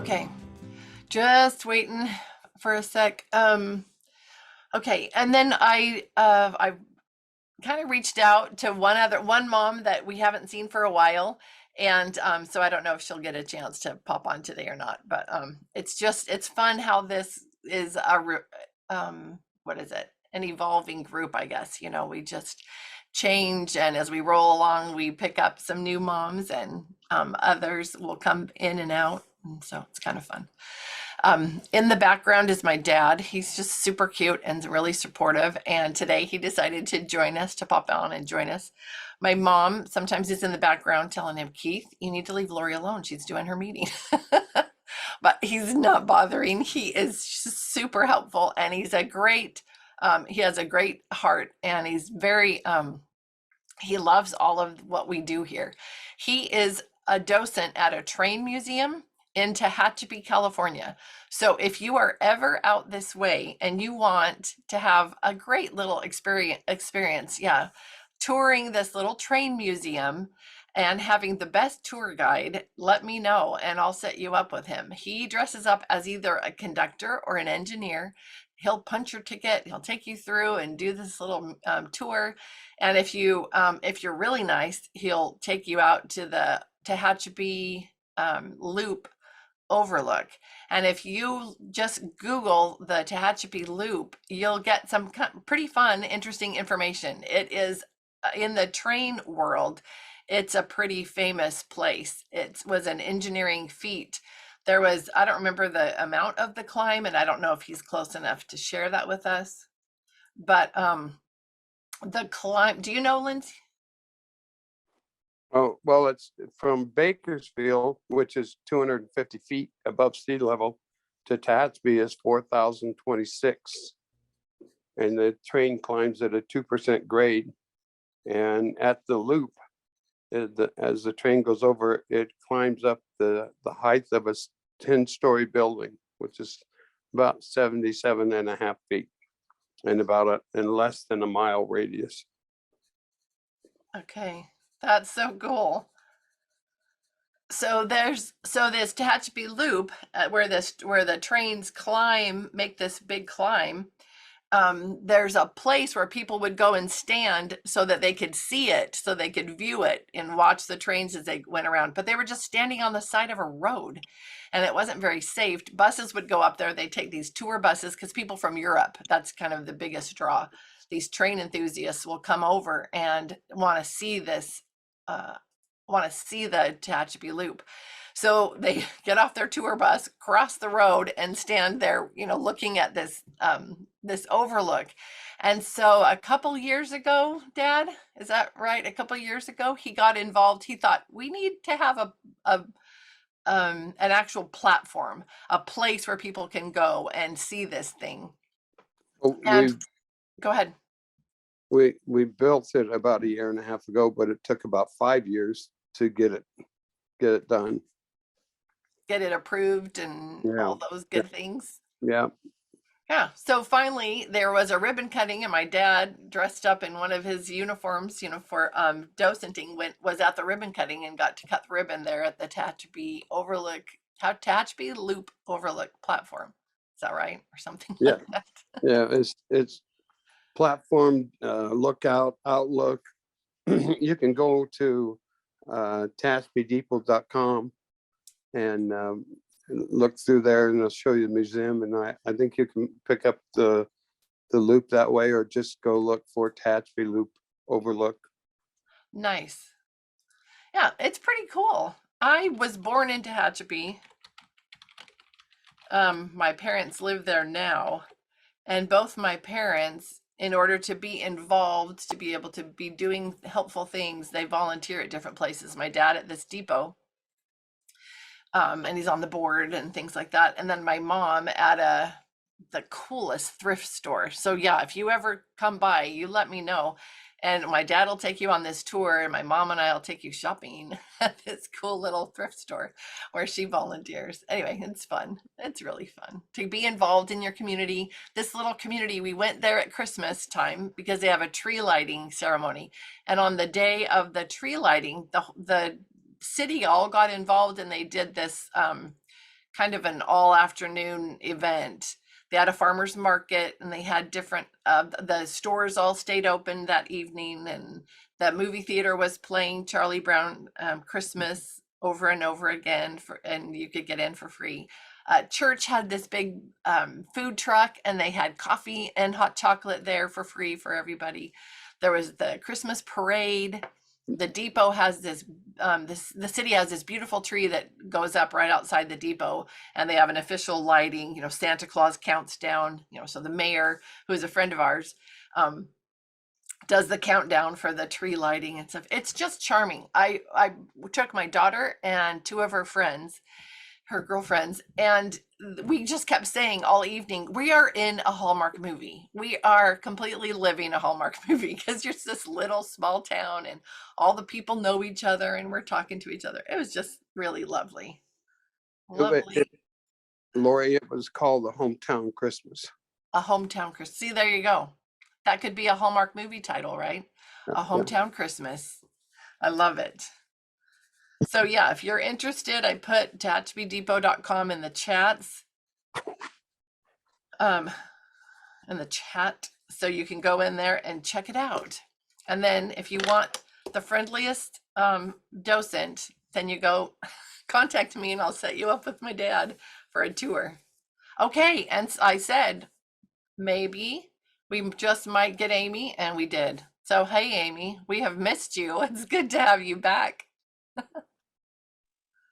Okay, just waiting for a sec. Okay, and then I kind of reached out to one mom that we haven't seen for a while, and so I don't know if she'll get a chance to pop on today or not. But it's fun how this is what is it? An evolving group, I guess. You know, we just change, and as we roll along, we pick up some new moms, and others will come in and out, and so it's kind of fun. In the background is my dad. He's just super cute and really supportive. And today he decided to join us, to pop on and join us. My mom sometimes is in the background telling him, Keith, you need to leave Lori alone. She's doing her meeting. But he's not bothering. He is super helpful, and he's he has a great heart, and he's he loves all of what we do here. He is a docent at a train museum in Tehachapi, California. So if you are ever out this way and you want to have a great little experience, yeah, touring this little train museum and having the best tour guide, let me know and I'll set you up with him. He dresses up as either a conductor or an engineer. He'll punch your ticket, he'll take you through and do this little tour. And if you're really nice, he'll take you out to the Tehachapi Loop overlook. And if you just Google the Tehachapi Loop, you'll get some pretty fun, interesting information. It is in the train world. It's a pretty famous place. It was an engineering feat. I don't remember the amount of the climb, and I don't know if he's close enough to share that with us. But the climb, do you know, Lindsay? Oh, well, it's from Bakersfield, which is 250 feet above sea level, to Tehachapi is 4,026. And the train climbs at a 2% grade. And at the loop, as the train goes over, it climbs up the height of a 10-story building, which is about 77.5 feet, and in less than a mile radius. Okay, that's so cool. So this Tehachapi Loop, where the trains make this big climb. There's a place where people would go and stand so that they could see it, so they could view it and watch the trains as they went around. But they were just standing on the side of a road, and it wasn't very safe. Buses would go up there. They take these tour buses because people from Europe, that's kind of the biggest draw. These train enthusiasts will come over and want to see this, want to see the Tehachapi Loop. So they get off their tour bus, cross the road, and stand there, looking at this this overlook. And so a couple years ago, Dad, is that right? A couple years ago, he got involved. He thought we need to have an actual platform, a place where people can go and see this thing. Oh, and go ahead. We built it about 1.5 years ago, but it took about 5 years to get it done. Get it approved and all those good things. Yeah. Yeah. So finally there was a ribbon cutting, and my dad, dressed up in one of his uniforms, for docenting, was at the ribbon cutting and got to cut the ribbon there at the Tehachapi Loop overlook platform. Is that right? Or something like that? Yeah, it's platform, lookout, outlook. You can go to TehachapiDepot.com and look through there, and it'll show you the museum. And I think you can pick up the loop that way, or just go look for Tehachapi Loop overlook. Nice. Yeah, it's pretty cool. I was born in Tehachapi. My parents live there now, and both my parents, in order to be involved, to be able to be doing helpful things, they volunteer at different places. My dad at this depot, and he's on the board and things like that. And then my mom at the coolest thrift store. So yeah, if you ever come by, you let me know. And my dad will take you on this tour, and my mom and I will take you shopping at this cool little thrift store where she volunteers. Anyway, it's fun. It's really fun to be involved in your community. This little community, we went there at Christmas time because they have a tree lighting ceremony. And on the day of the tree lighting, the city all got involved, and they did this kind of an all afternoon event. They had a farmer's market and they had different, the stores all stayed open that evening, and that movie theater was playing Charlie Brown Christmas over and over again and you could get in for free. Church had this big food truck and they had coffee and hot chocolate there for free for everybody. There was the Christmas parade. The depot has the city has this beautiful tree that goes up right outside the depot, and they have an official lighting. Santa Claus counts down. So the mayor, who is a friend of ours, does the countdown for the tree lighting and stuff. It's just charming. I took my daughter and two of her friends, her girlfriends, and we just kept saying all evening, we are in a Hallmark movie. We are completely living a Hallmark movie, because you're this little small town and all the people know each other and we're talking to each other. It was just really lovely. Lovely. Lori, it was called the Hometown Christmas. A hometown Christmas. See, there you go. That could be a Hallmark movie title, right? A hometown Christmas. I love it. So yeah, if you're interested, I put tatchbydepot.com in the chats. In the chat, so you can go in there and check it out. And then if you want the friendliest docent, then you go contact me and I'll set you up with my dad for a tour. Okay, and I said maybe we just might get Amy, and we did. So hey Amy, we have missed you. It's good to have you back.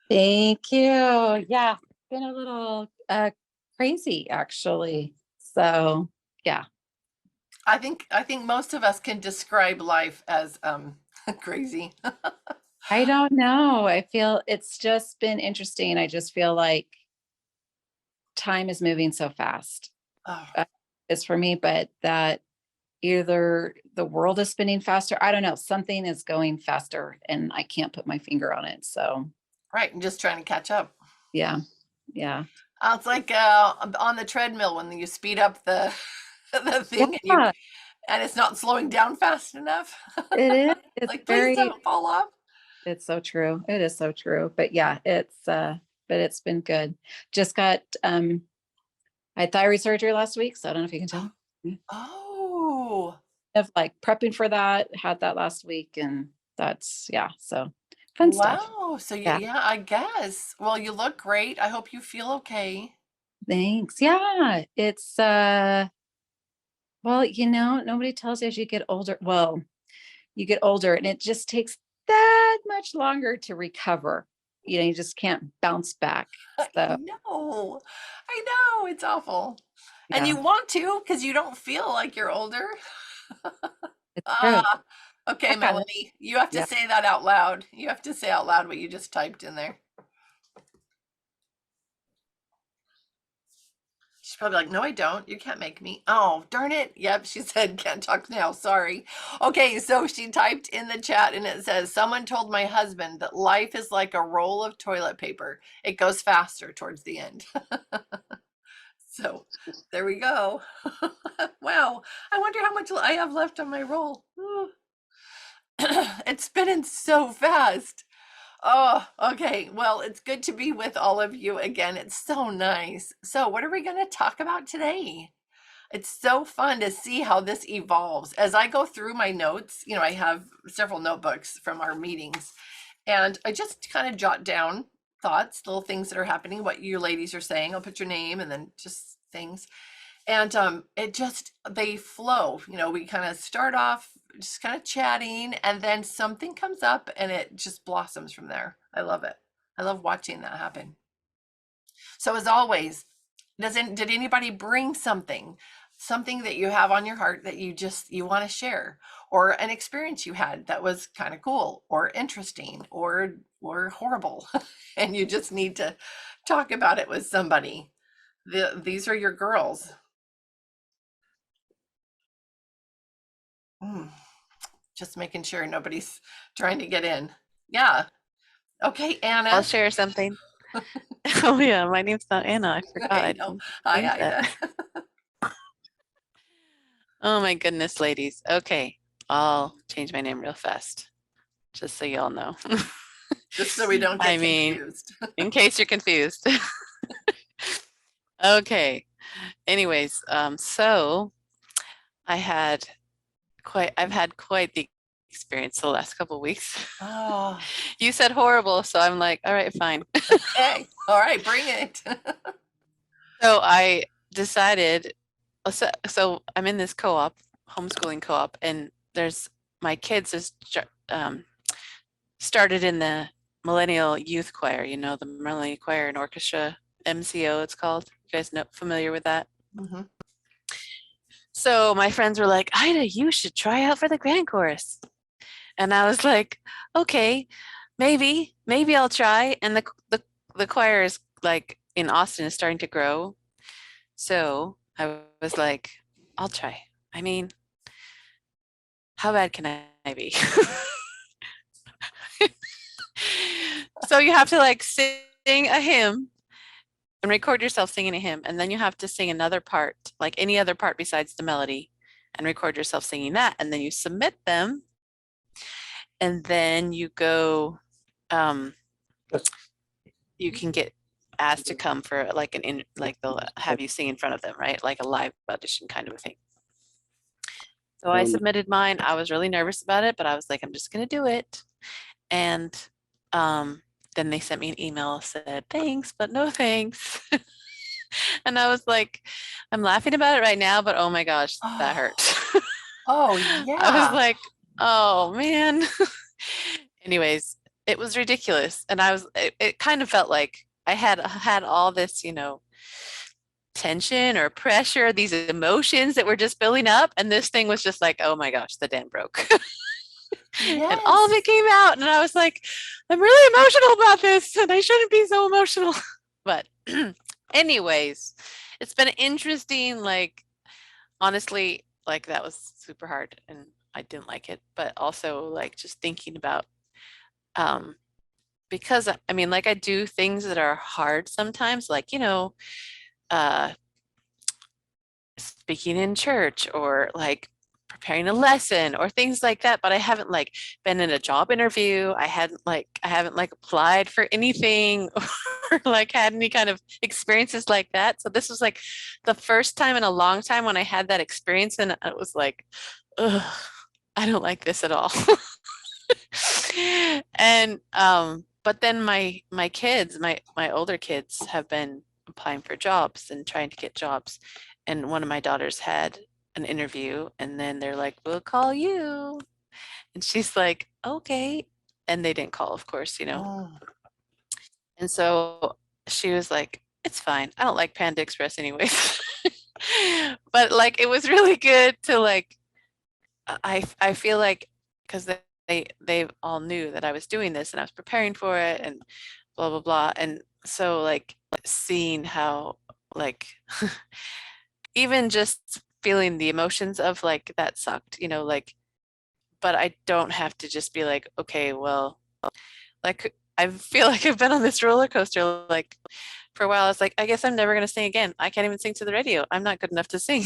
Thank you. Yeah, been a little crazy actually. So yeah. I think most of us can describe life as crazy. I don't know. I feel it's just been interesting. I just feel like time is moving so fast. Oh, It's for me, but that either the world is spinning faster. I don't know. Something is going faster and I can't put my finger on it. So right, and just trying to catch up. yeah. Yeah. It's like on the treadmill when you speed up the the thing Yeah, and it's not slowing down fast enough. it is. It's Like, please don't fall off. it's so true. It is so true. But yeah, but it's been good. Just got I had thyroid surgery last week, so I don't know if you can tell. Oh, Of like prepping for that, had that last week, and that's so fun stuff. wow. So Yeah. yeah, I guess. Well, you look great. I hope you feel okay. Thanks. Yeah. It's well, nobody tells you as you get older. Well, you get older and it just takes that much longer to recover. You just can't bounce back. I So know. I know. It's awful. And you yeah, want to, because you don't feel like you're older. it's true. Ah, okay, I got it. Melanie, you have to Yeah. say that out loud. You have to say out loud what you just typed in there. She's probably like, no, I don't. You can't make me. Oh, darn it. Yep, she said, can't talk now. Sorry. Okay, so she typed in the chat and it says, someone told my husband that life is like a roll of toilet paper. It goes faster towards the end. So there we go. Wow. I wonder how much I have left on my roll. It's spinning so fast. Oh, okay. Well, it's good to be with all of you again. It's so nice. So, what are we going to talk about today? It's so fun to see how this evolves. As I go through my notes, I have several notebooks from our meetings, and I just kind of jot down thoughts, little things that are happening, what you ladies are saying. I'll put your name and then just things. And they flow. We kind of start off just kind of chatting, and then something comes up and it just blossoms from there. I love it. I love watching that happen. So as always, did anybody bring something that you have on your heart that you want to share, or an experience you had that was kind of cool or interesting or horrible and you just need to talk about it with somebody? These are your girls. Just making sure nobody's trying to get in. Yeah. Okay, Anna. I'll share something. Oh yeah, my name's not Anna. I forgot. I I know. didn't Hi, change that. Ida. Oh my goodness, ladies. Okay, I'll change my name real fast, just so y'all know. Just so we don't get confused. In case you're confused. Okay. Anyways, so I've had quite the experience the last couple weeks. Oh, You said horrible, so I'm like, all right, fine. okay. All right, bring it. So I decided, so I'm in this co-op, homeschooling co-op, and there's my kids started in the Millennial Youth Choir, the Millennial Choir and Orchestra, MCO it's called. You guys know, familiar with that? Mhm. So my friends were like, Ida, you should try out for the grand chorus. And I was like, okay, maybe I'll try. And the choir is like in Austin is starting to grow. So I was like, I'll try. I mean, how bad can I be? So you have to like sing a hymn and record yourself singing a hymn, and then you have to sing another part, like any other part besides the melody, and record yourself singing that, and then you submit them, and then you go, you can get asked to come for like like they'll have you sing in front of them, right? Like a live audition kind of a thing. So I submitted mine. I was really nervous about it, but I was like, I'm just gonna do it. And then they sent me an email, said, thanks, but no thanks. And I was like, I'm laughing about it right now, but oh my gosh, that Oh, hurt. oh I was yeah. like, oh man. Anyways, it was ridiculous. And it kind of felt like I had all this, tension or pressure, these emotions that were just building up. And this thing was just like, oh my gosh, the dam broke. And all of Yes. it came out. And I was like, I'm really emotional about this. And I shouldn't be so emotional. But anyways, it's been interesting, like honestly, like that was super hard and I didn't like it, but also like just thinking about um because I mean like I do things that are hard sometimes, like uh speaking in church or like preparing a lesson or things like that, but I haven't like been in a job interview. I haven't like applied for anything or like had any kind of experiences like that. So this was like the first time in a long time when I had that experience, and it was like, ugh, I don't like this at all. And but then my kids, my older kids have been applying for jobs and trying to get jobs. And one of my daughters had an interview, and then they're like, we'll call you. And she's like, okay. And they didn't call, of course. Oh, And so she was like, it's fine. I don't like Panda Express anyways. But like it was really good to like I feel like because they all knew that I was doing this and I was preparing for it and blah blah blah. And so like seeing how like even just feeling the emotions of like that sucked, like, but I don't have to just be like, okay, well, like I feel like I've been on this roller coaster like for a while. It's like, I guess I'm never gonna sing again. I can't even sing to the radio. I'm not good enough to sing.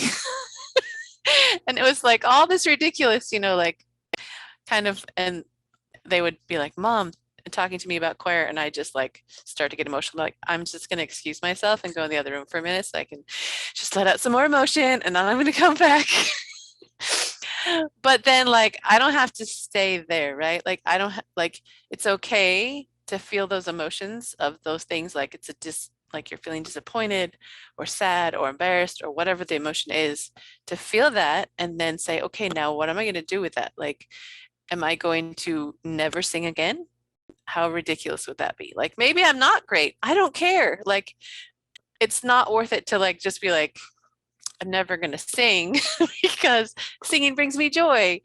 And it was like all this ridiculous, like kind of, and they would be like, Mom, talking to me about choir, and I just like start to get emotional. Like, I'm just gonna excuse myself and go in the other room for a minute so I can just let out some more emotion, and then I'm gonna come back. But then like I don't have to stay there, right? Like I don't like it's okay to feel those emotions of those things. Like it's like you're feeling disappointed or sad or embarrassed or whatever the emotion is, to feel that and then say, okay, now what am I going to do with that? Like, am I going to never sing again? How ridiculous would that be? Like maybe I'm not great. I don't care. Like it's not worth it to like just be like, I'm never going to sing because singing brings me joy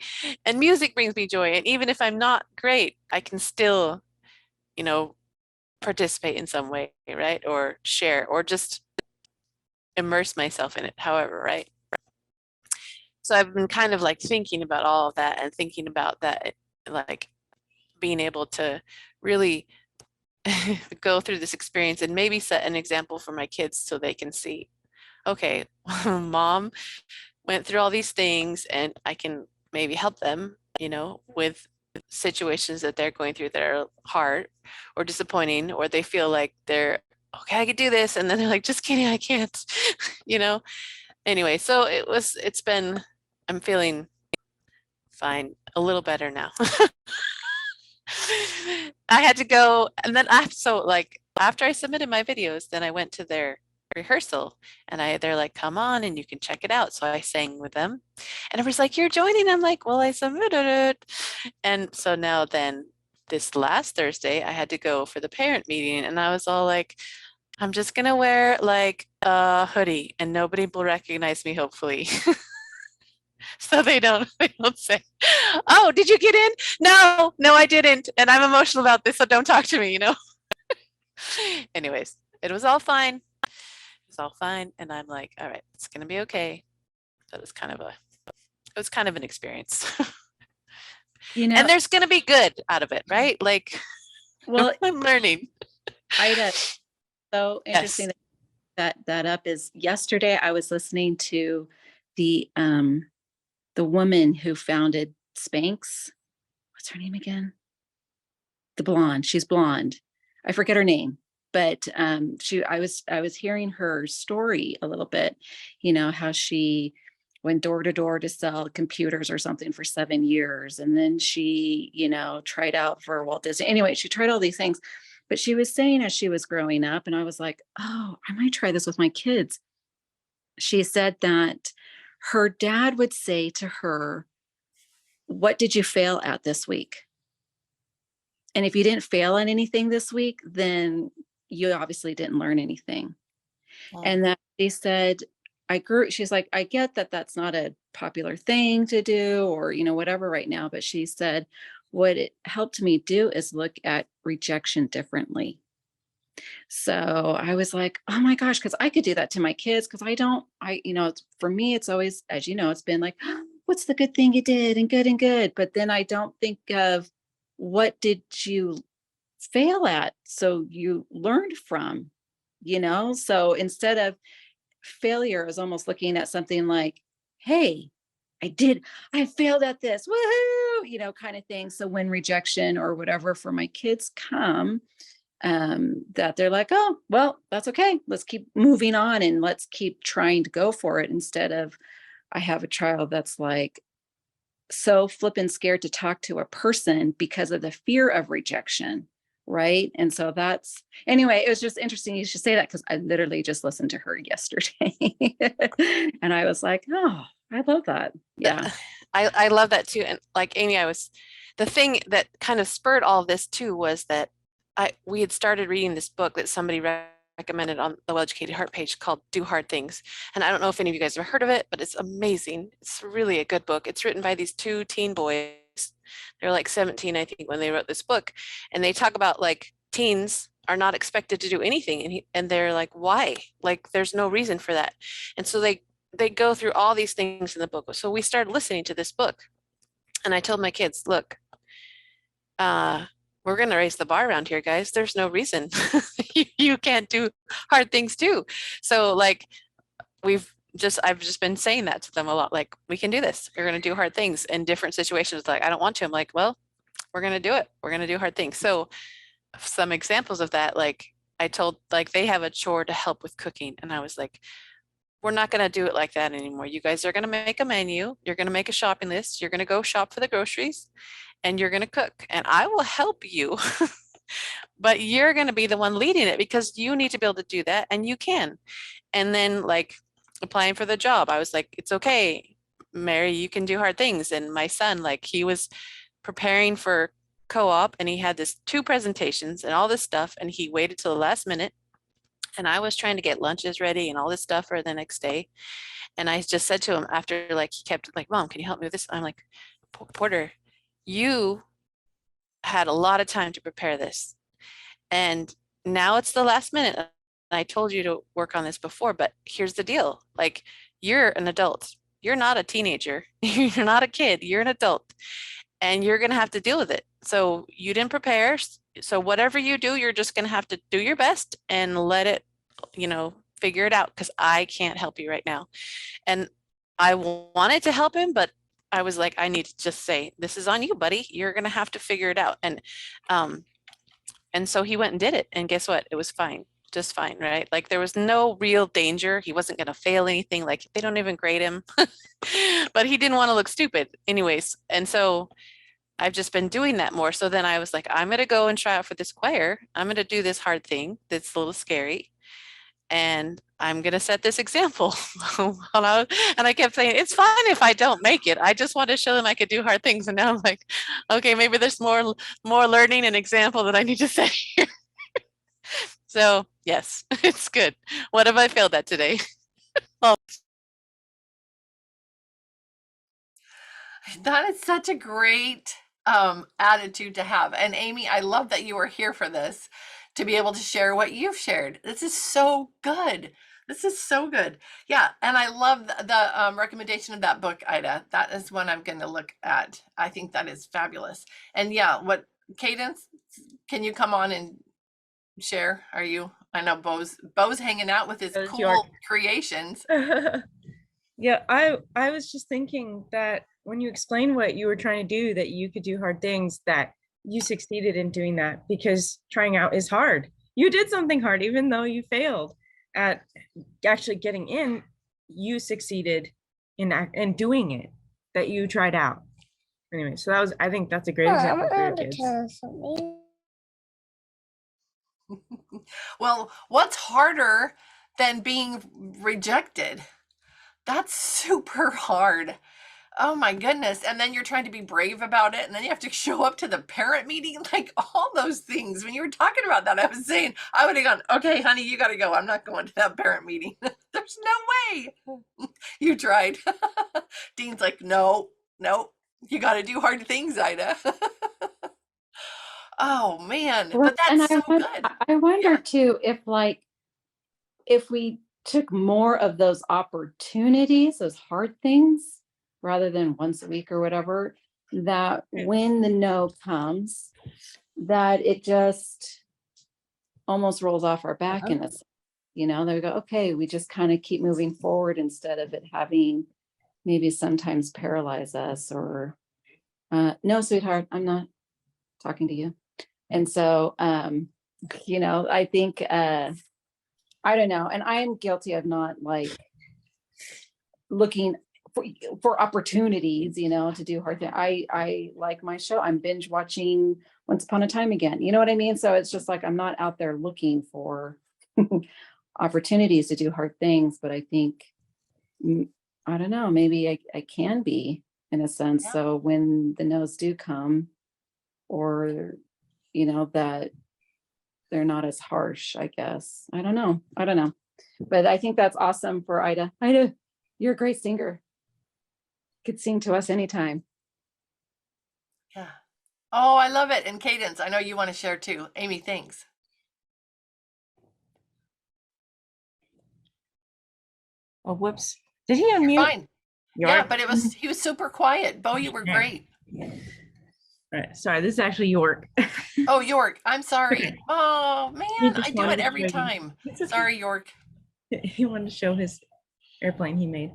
and music brings me joy. And even if I'm not great, I can still, participate in some way, right? Or share or just immerse myself in it, however, right? So I've been kind of like thinking about all of that and thinking about that, like being able to really go through this experience and maybe set an example for my kids so they can see, okay, mom went through all these things and I can maybe help them, with situations that they're going through that are hard or disappointing, or they feel like they're okay, I could do this. And then they're like, just kidding, I can't, you know? Anyway, so I'm feeling fine, a little better now. I had to go, and then after I submitted my videos, then I went to their rehearsal, and they're like, come on and you can check it out. So I sang with them, and everybody's like, you're joining. I'm like, well, I submitted it. And so now then this last Thursday, I had to go for the parent meeting, and I was all like, I'm just gonna wear like a hoodie and nobody will recognize me, hopefully. So they don't say, oh, did you get in? No, no, I didn't. And I'm emotional about this, so don't talk to me, you know? Anyways, it was all fine. It was all fine. And I'm like, all right, it's gonna be okay. That was it was kind of an experience. You know, And there's gonna be good out of it, right? Like, well, I'm learning. Ida, so Yes. interesting that up is yesterday I was listening to the woman who founded Spanx. What's her name again? The blonde. She's blonde. I forget her name, but I was hearing her story a little bit, you know, how she went door to door to sell computers or something for 7 years. And then she, you know, tried out for Walt Disney. Anyway, she tried all these things. But she was saying as she was growing up, and I was like, oh, I might try this with my kids. She said that her dad would say to her, what did you fail at this week? And if you didn't fail at anything this week, then you obviously didn't learn anything. And that she said, she's like, I get that that's not a popular thing to do or, you know, whatever right now. But she said, what it helped me do is look at rejection differently. So I was like, oh my gosh, because I could do that to my kids. Because you know, for me, it's always, as you know, it's been like, what's the good thing you did and good and good. But then I don't think of what did you fail at so you learned from, you know? So instead of failure, is almost looking at something like, hey, I failed at this, woohoo, you know, kind of thing. So when rejection or whatever for my kids come, that they're like, oh, well, that's okay. Let's keep moving on and let's keep trying to go for it, instead of, I have a child that's like so flippin' scared to talk to a person because of the fear of rejection. Right. And so anyway, it was just interesting you should say that, because I literally just listened to her yesterday. And I was like, oh, I love that. Yeah. I love that too. And like Amy, the thing that kind of spurred all of this too was that we had started reading this book that somebody recommended on the Well-Educated Heart page called Do Hard Things. And I don't know if any of you guys have heard of it, but it's amazing. It's really a good book. It's written by these two teen boys. They're like 17, I think, when they wrote this book. And they talk about like teens are not expected to do anything. And they're like, why? Like, there's no reason for that. And so they go through all these things in the book. So we started listening to this book. And I told my kids, look, we're going to raise the bar around here, guys. There's no reason you can't do hard things too. So like I've just been saying that to them a lot. Like, we can do this. We're going to do hard things in different situations. Like, I don't want to. I'm like, well, we're going to do it. We're going to do hard things. So some examples of that, like I told, like they have a chore to help with cooking. And I was like, we're not going to do it like that anymore. You guys are going to make a menu. You're going to make a shopping list. You're going to go shop for the groceries and you're going to cook, and I will help you. But you're going to be the one leading it because you need to be able to do that, and you can. And then like applying for the job, I was like, it's okay, Mary, you can do hard things. And my son, like he was preparing for co-op and he had this 2 presentations and all this stuff, and he waited till the last minute. And I was trying to get lunches ready and all this stuff for the next day. And I just said to him after, like, he kept like, Mom, can you help me with this? I'm like, Porter, you had a lot of time to prepare this. And now it's the last minute. And I told you to work on this before, but here's the deal. Like, you're an adult. You're not a teenager. You're not a kid. You're an adult. And you're going to have to deal with it. So you didn't prepare. So whatever you do, you're just going to have to do your best and let it, figure it out, because I can't help you right now. And I wanted to help him, but I was like, I need to just say, this is on you, buddy. You're going to have to figure it out. And so he went and did it. And guess what? It was fine. just fine, right? Like there was no real danger. He wasn't going to fail anything. Like they don't even grade him, but he didn't want to look stupid anyways. And so I've just been doing that more. So then I was like, I'm going to go and try out for this choir. I'm going to do this hard thing that's a little scary. And I'm going to set this example. And I kept saying, it's fine if I don't make it. I just want to show them I could do hard things. And now I'm like, okay, maybe there's more learning and example that I need to set here. So yes, it's good. What have I failed at today? That is such a great attitude to have. And Amy, I love that you are here for this, to be able to share what you've shared. This is so good. This is so good. Yeah, and I love the recommendation of that book, Ida. That is one I'm going to look at. I think that is fabulous. And yeah, what Cadence, can you come on and share? Are you? I know Bo's hanging out with his cool creations. Yeah, I was just thinking that when you explained what you were trying to do, that you could do hard things, that you succeeded in doing that, because trying out is hard. You did something hard, even though you failed at actually getting in. You succeeded in doing it, that you tried out. Anyway, so I think that's a great example for your kids. Well, what's harder than being rejected? That's super hard. Oh my goodness. And then you're trying to be brave about it. And then you have to show up to the parent meeting, like all those things. When you were talking about that, I was saying, I would have gone, okay, honey, you got to go. I'm not going to that parent meeting. There's no way. You tried. Dean's like, no, you got to do hard things, Ida. Oh man, but that's so good. I wonder too, if we took more of those opportunities, those hard things, rather than once a week or whatever, that when the no comes, that it just almost rolls off our back in a sense. There we go, okay, we just kind of keep moving forward instead of it having maybe sometimes paralyze us, or no, sweetheart, I'm not talking to you. And so, I think, I don't know. And I'm guilty of not looking for opportunities, to do hard things. I like my show. I'm binge watching Once Upon a Time again. You know what I mean? So it's just like, I'm not out there looking for opportunities to do hard things, but I think, I don't know, maybe I can be, in a sense. Yeah. So when the no's do come, or, that they're not as harsh, I guess. I don't know. But I think that's awesome for Ida. Ida, you're a great singer. Could sing to us anytime. Yeah. Oh, I love it. And Cadence, I know you want to share too. Amy, thanks. Oh, whoops. Did he You're unmute? fine. Yeah, York? but he was super quiet. Bo, you were Yeah. great. Right. Sorry, this is actually York. Oh, York, I'm sorry. Okay. Oh man, just I do wanted it to every show you. time. It's okay. Sorry, York. He wanted to show his airplane he made.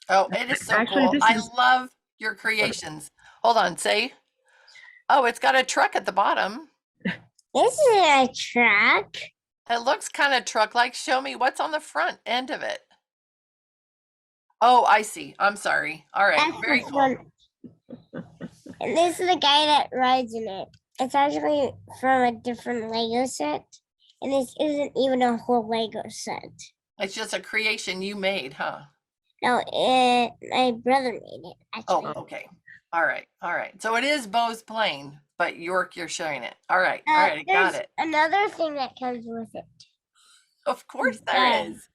Oh, it is so Actually, cool. this I is- love your creations. Hold on, say. Oh, it's got a truck at the bottom. This is a truck. It looks kind of truck-like. Show me what's on the front end of it. Oh, I see. I'm sorry. All right, That's very the cool. front. And this is the guy that rides in it. It's actually from a different Lego set. And this isn't even a whole Lego set. It's just a creation you made, huh? No, my brother made it, Oh, actually. okay. All right. So it is Bo's plane, but York, you're showing it. All right. I got There's it. another thing that comes with it. Of course there Yeah. is.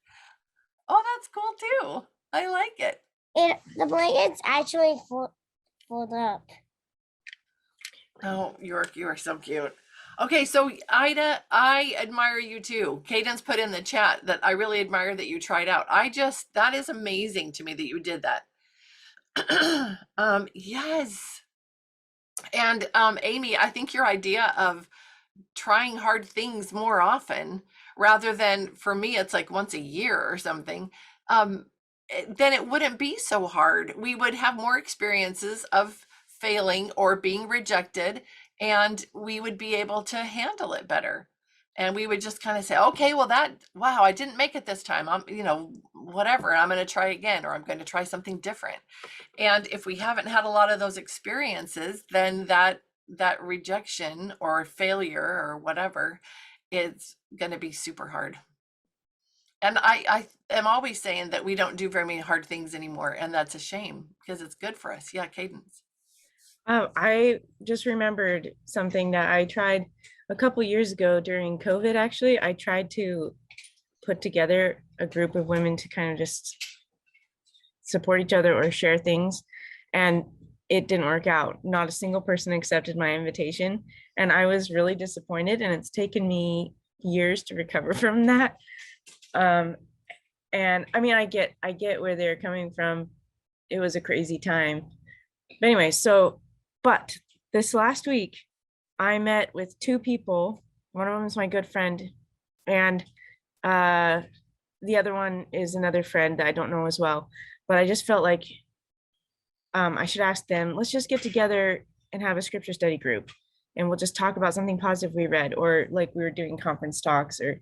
Oh, that's cool too. I like it. The blankets actually fold up. Oh, York, you are so cute. Okay, so Ida, I admire you too. Cadence put in the chat that I really admire that you tried out. That is amazing to me that you did that. Yes. And Amy, I think your idea of trying hard things more often, rather than, for me, it's like once a year or something, then it wouldn't be so hard. We would have more experiences of failing or being rejected, and we would be able to handle it better. And we would just kind of say, okay, well wow, I didn't make it this time. I'm, whatever, I'm going to try again, or I'm going to try something different. And if we haven't had a lot of those experiences, then that rejection or failure or whatever is going to be super hard. And I am always saying that we don't do very many hard things anymore, and that's a shame because it's good for us. Yeah, Cadence. I just remembered something that I tried a couple years ago during COVID. Actually, I tried to put together a group of women to kind of just support each other or share things, and it didn't work out. Not a single person accepted my invitation, and I was really disappointed, and it's taken me years to recover from that. And I mean, I get where they're coming from. It was a crazy time. But anyway, but this last week I met with two people. One of them is my good friend, and the other one is another friend that I don't know as well. But I just felt like I should ask them, let's just get together and have a scripture study group, and we'll just talk about something positive we read, or like we were doing conference talks, or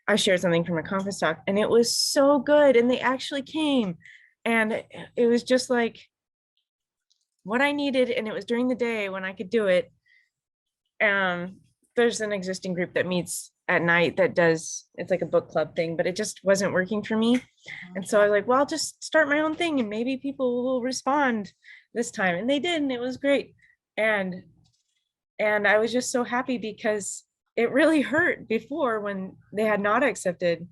I shared something from a conference talk, and it was so good. And they actually came, and it was just like what I needed. And it was during the day when I could do it. There's an existing group that meets at night that does, it's like a book club thing, but it just wasn't working for me. And so I was like, well, I'll just start my own thing and maybe people will respond this time. And they did, and it was great. And I was just so happy because it really hurt before when they had not accepted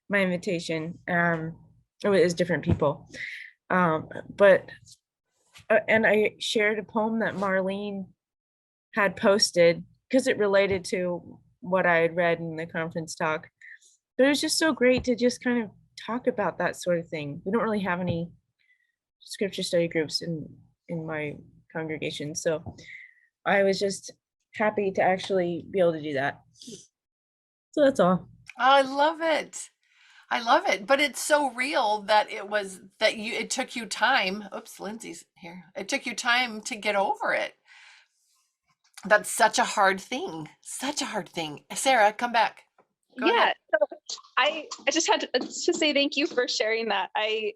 my invitation. It was different people. But and I shared a poem that Marlene had posted because it related to what I had read in the conference talk. But it was just so great to just kind of talk about that sort of thing. We don't really have any scripture study groups in my congregation. So I was just happy to actually be able to do that. So that's all. I love it. I love it. But it's so real that it took you time. Oops, Lindsay's here. It took you time to get over it. That's such a hard thing. Such a hard thing. Sarah, come back. Go ahead. So I just had to say thank you for sharing that. I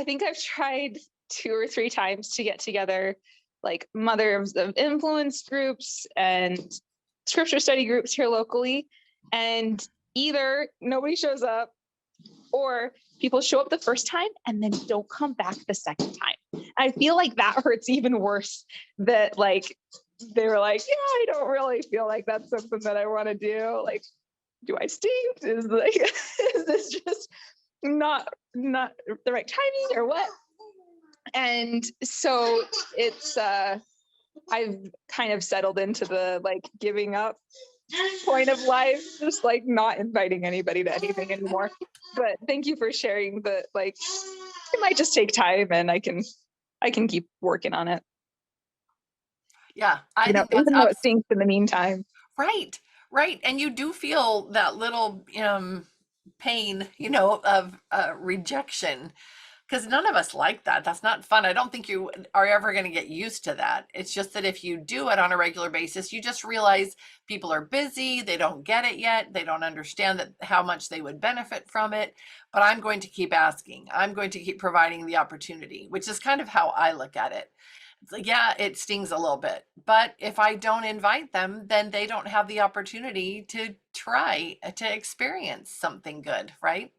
think I've tried 2 or 3 times to get together like mothers of influence groups and scripture study groups here locally, and either nobody shows up or people show up the first time and then don't come back the second time. I feel like that hurts even worse, that like they were like, yeah, I don't really feel like that's something that I want to do. Like, do I stink? Is this just not the right timing or what? And so it's I've kind of settled into the like giving up point of life, just like not inviting anybody to anything anymore. But thank you for sharing that. Like, it might just take time, and I can keep working on it. Yeah, I You know, think even though it stinks in the meantime. right. And you do feel that little pain, of rejection, because none of us like that. That's not fun. I don't think you are ever going to get used to that. It's just that if you do it on a regular basis, you just realize people are busy. They don't get it yet. They don't understand how much they would benefit from it. But I'm going to keep asking. I'm going to keep providing the opportunity, which is kind of how I look at it. It's like, yeah, it stings a little bit, but if I don't invite them, then they don't have the opportunity to try to experience something good, right?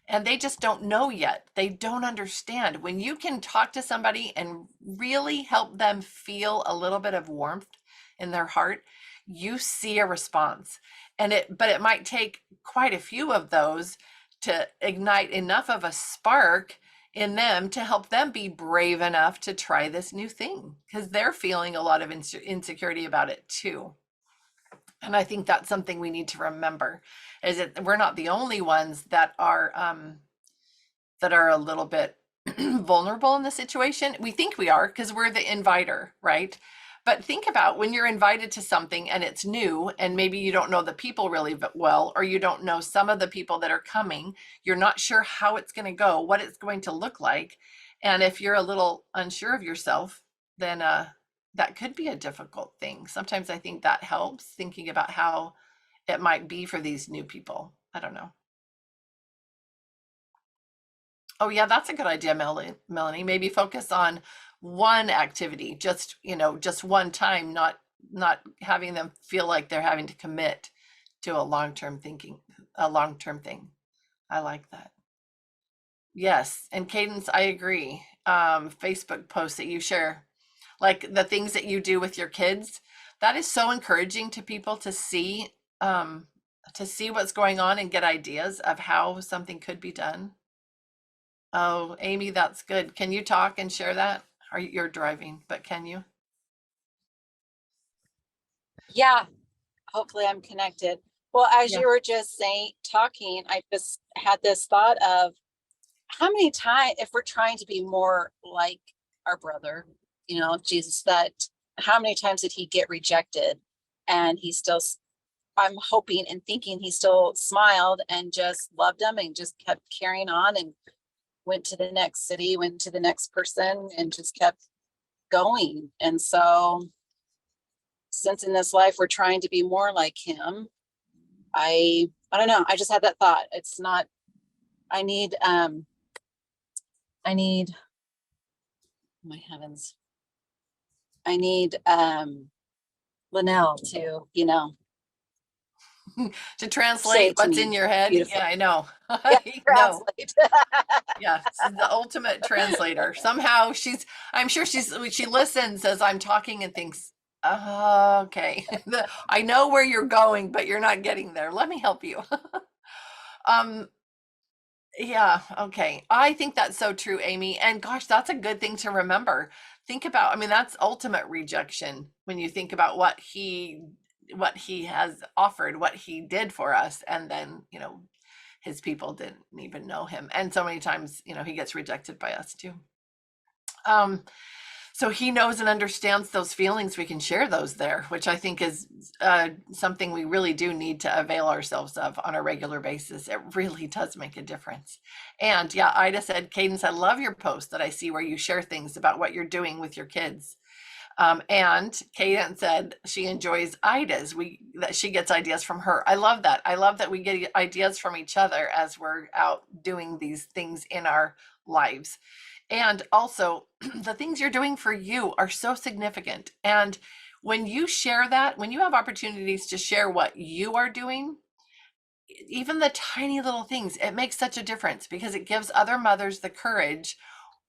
And they just don't know yet. They don't understand. When you can talk to somebody and really help them feel a little bit of warmth in their heart, you see a response. But it might take quite a few of those to ignite enough of a spark in them to help them be brave enough to try this new thing, because they're feeling a lot of insecurity about it too. And I think that's something we need to remember, is that we're not the only ones that are a little bit vulnerable in the situation. We think we are because we're the inviter, right? But think about when you're invited to something and it's new, and maybe you don't know the people really well, or you don't know some of the people that are coming. You're not sure how it's going to go, what it's going to look like. And if you're a little unsure of yourself, then that could be a difficult thing. Sometimes I think that helps, thinking about how it might be for these new people. I don't know. Oh yeah, that's a good idea, Melanie. Maybe focus on one activity, just, just one time, not having them feel like they're having to commit to a long-term thing. I like that. Yes, and Cadence, I agree. Facebook posts that you share, like the things that you do with your kids, that is so encouraging to people to see what's going on and get ideas of how something could be done. Oh, Amy, that's good. Can you talk and share that? You're driving, but can you? Yeah, hopefully I'm connected. Well, as Yeah. you were just talking, I just had this thought of how many times, if we're trying to be more like our brother, Jesus, that how many times did he get rejected? And he still, I'm hoping and thinking he still smiled and just loved them and just kept carrying on and went to the next city, went to the next person, and just kept going. And so, since in this life we're trying to be more like him, I don't know. I just had that thought. It's not. I need. My heavens. I need Linnell to, To say translate it to what's in me your head. beautifully. Yeah, I know. Yeah, I know. translate. Yeah, she's the ultimate translator. Somehow I'm sure she listens as I'm talking and thinks, okay, I know where you're going, but you're not getting there. Let me help you. Um, yeah, okay. I think that's so true, Amy. And gosh, that's a good thing to remember. Think about, I mean, that's ultimate rejection when you think about what he has offered, what he did for us, and then, his people didn't even know him. And so many times, he gets rejected by us too. So he knows and understands those feelings. We can share those there, which I think is something we really do need to avail ourselves of on a regular basis. It really does make a difference. And yeah, Ida said, Cadence, I love your post that I see where you share things about what you're doing with your kids. And Cadence said she enjoys Ida's. That she gets ideas from her. I love that. I love that we get ideas from each other as we're out doing these things in our lives. And also, the things you're doing for you are so significant. And when you share that, when you have opportunities to share what you are doing, even the tiny little things, it makes such a difference because it gives other mothers the courage,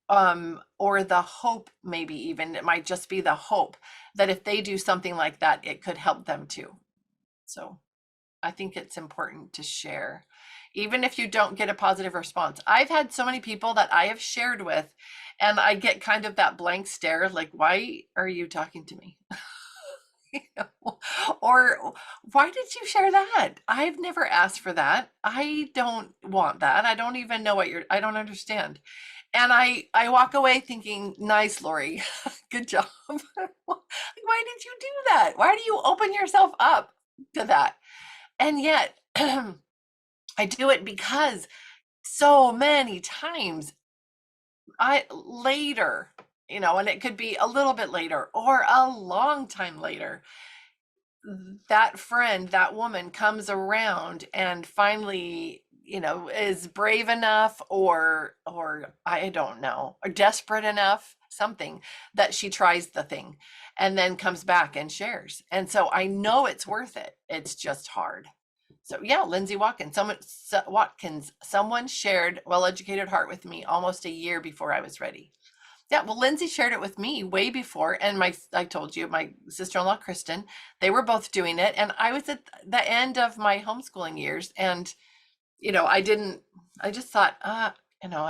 or the hope, maybe even, it might just be the hope that if they do something like that, it could help them too. So I think it's important to share, even if you don't get a positive response. I've had so many people that I have shared with, and I get kind of that blank stare, like, why are you talking to me? Or why did you share that? I've never asked for that. I don't want that. I don't even know I don't understand. And I walk away thinking, nice, Lori, good job. Why did you do that? Why do you open yourself up to that? And yet I do it because so many times later, and it could be a little bit later or a long time later, that friend, that woman comes around and finally, is brave enough or I don't know, or desperate enough, something, that she tries the thing and then comes back and shares. And so I know it's worth it. It's just hard. So yeah, Lindsay Watkins, someone shared Well-Educated Heart with me almost a year before I was ready. Yeah, well, Lindsay shared it with me way before, and I told you, my sister-in-law, Kristen, they were both doing it, and I was at the end of my homeschooling years, and, I just thought, I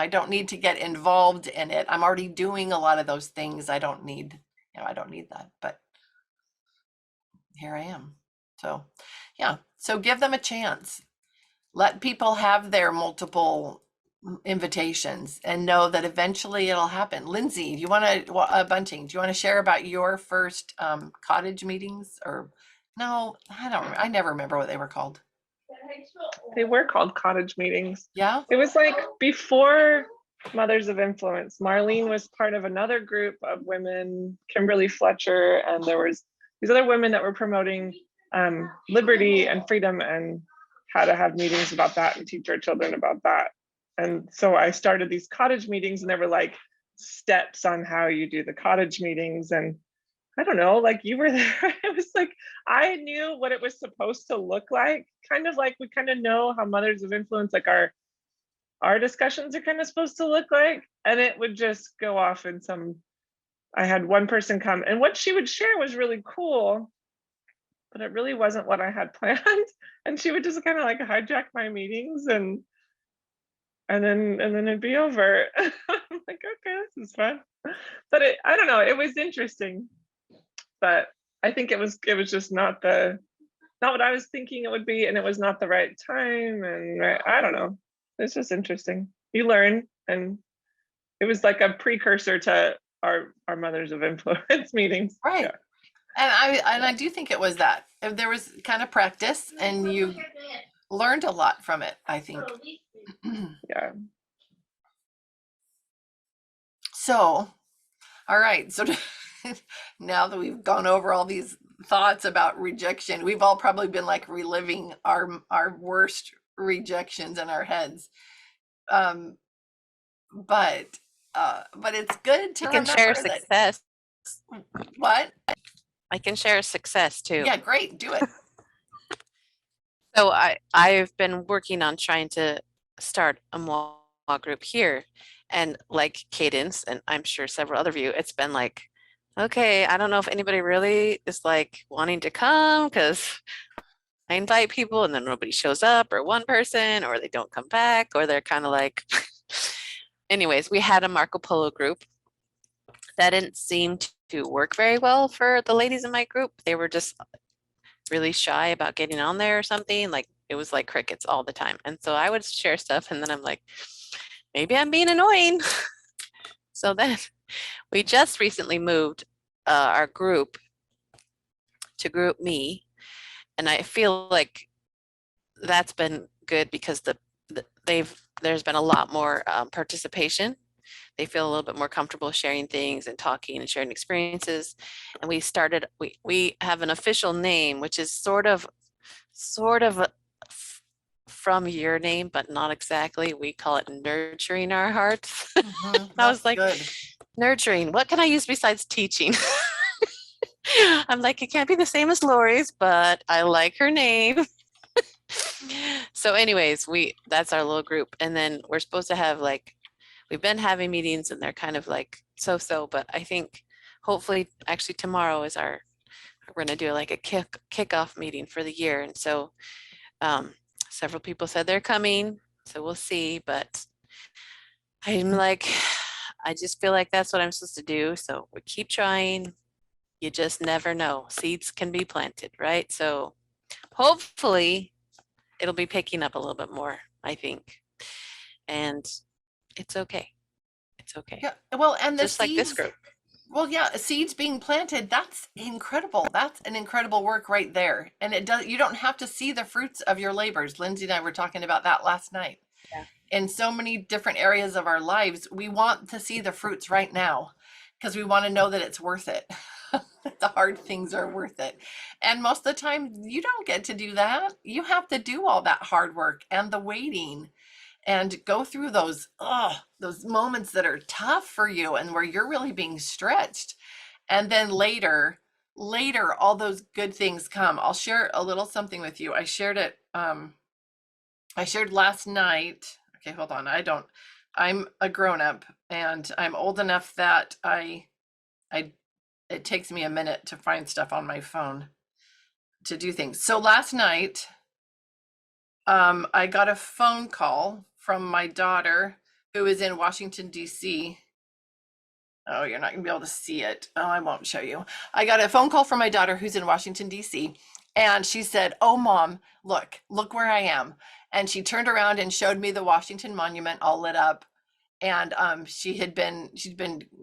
don't need to get involved in it. I'm already doing a lot of those things. I don't need that, but here I am. So, yeah, so give them a chance. Let people have their multiple invitations and know that eventually it'll happen. Lindsay, do you want to, Bunting, do you want to share about your first cottage meetings? Or no, I never remember what they were called. They were called cottage meetings. Yeah. It was like before Mothers of Influence. Marlene was part of another group of women, Kimberly Fletcher, and there was these other women that were promoting liberty and freedom, and how to have meetings about that and teach our children about that. And so I started these cottage meetings, and there were like steps on how you do the cottage meetings. And I don't know, like you were there. It was like, I knew what it was supposed to look like, kind of like we kind of know how mothers of influence, like our discussions are kind of supposed to look like. And it would just go off in some, I had one person come, and what she would share was really cool, but it really wasn't what I had planned. And she would just kind of like hijack my meetings, and then it'd be over. I'm like, okay, this is fun. But I don't know, it was interesting. But I think it was just not what I was thinking it would be, and it was not the right time. And I don't know. It's just interesting. You learn, and it was like a precursor to our mothers of influence meetings. Right. Yeah. And I do think it was that. There was kind of practice and you learned a lot from it, I think. Yeah. So, all right. So now that we've gone over all these thoughts about rejection, we've all probably been like reliving our worst rejections in our heads. But it's good to I can remember share that. success. What? I can share success too. Yeah, great. Do it. So I've been working on trying to start a small group here, and like Cadence, and I'm sure several other of you, it's been like, okay, I don't know if anybody really is like wanting to come, because I invite people and then nobody shows up, or one person, or they don't come back, or they're kind of like, anyways, we had a Marco Polo group that didn't seem to work very well for the ladies in my group. They were just really shy about getting on there or something. Like it was like crickets all the time. And so I would share stuff, and then I'm like, maybe I'm being annoying. So then we just recently moved our group to Group Me, and I feel like that's been good because there's been a lot more participation. They feel a little bit more comfortable sharing things and talking and sharing experiences. And we have an official name, which is sort of from your name, but not exactly. We call it Nurturing Our Hearts. I was like, good. nurturing, what can I use besides teaching? I'm like, it can't be the same as Lori's, but I like her name. So anyways, that's our little group. And then we're supposed to have we've been having meetings, and they're kind of like so, but I think hopefully actually tomorrow is we're going to do like a kickoff meeting for the year. And so several people said they're coming, so we'll see, but I'm like, I just feel like that's what I'm supposed to do. So we keep trying. You just never know. Seeds can be planted, right? So hopefully it'll be picking up a little bit more, I think. And it's okay. It's okay. Yeah. Well, and the Just like this seeds, group. well, yeah, seeds being planted, that's incredible. That's an incredible work right there. And you don't have to see the fruits of your labors. Lindsay and I were talking about that last night. Yeah. In so many different areas of our lives, we want to see the fruits right now because we want to know that it's worth it. That the hard things are worth it. And most of the time, you don't get to do that. You have to do all that hard work and the waiting and go through those moments that are tough for you and where you're really being stretched. And then later all those good things come. I'll share a little something with you. I shared last night. Okay, hold on. I'm a grown-up and I'm old enough that it takes me a minute to find stuff on my phone to do things. So last night I got a phone call from my daughter who is in Washington, D.C. Oh, you're not gonna be able to see it. Oh, I won't show you. I got a phone call from my daughter who's in Washington, D.C. And she said, "Oh, Mom, look where I am." And she turned around and showed me the Washington Monument all lit up. And she'd been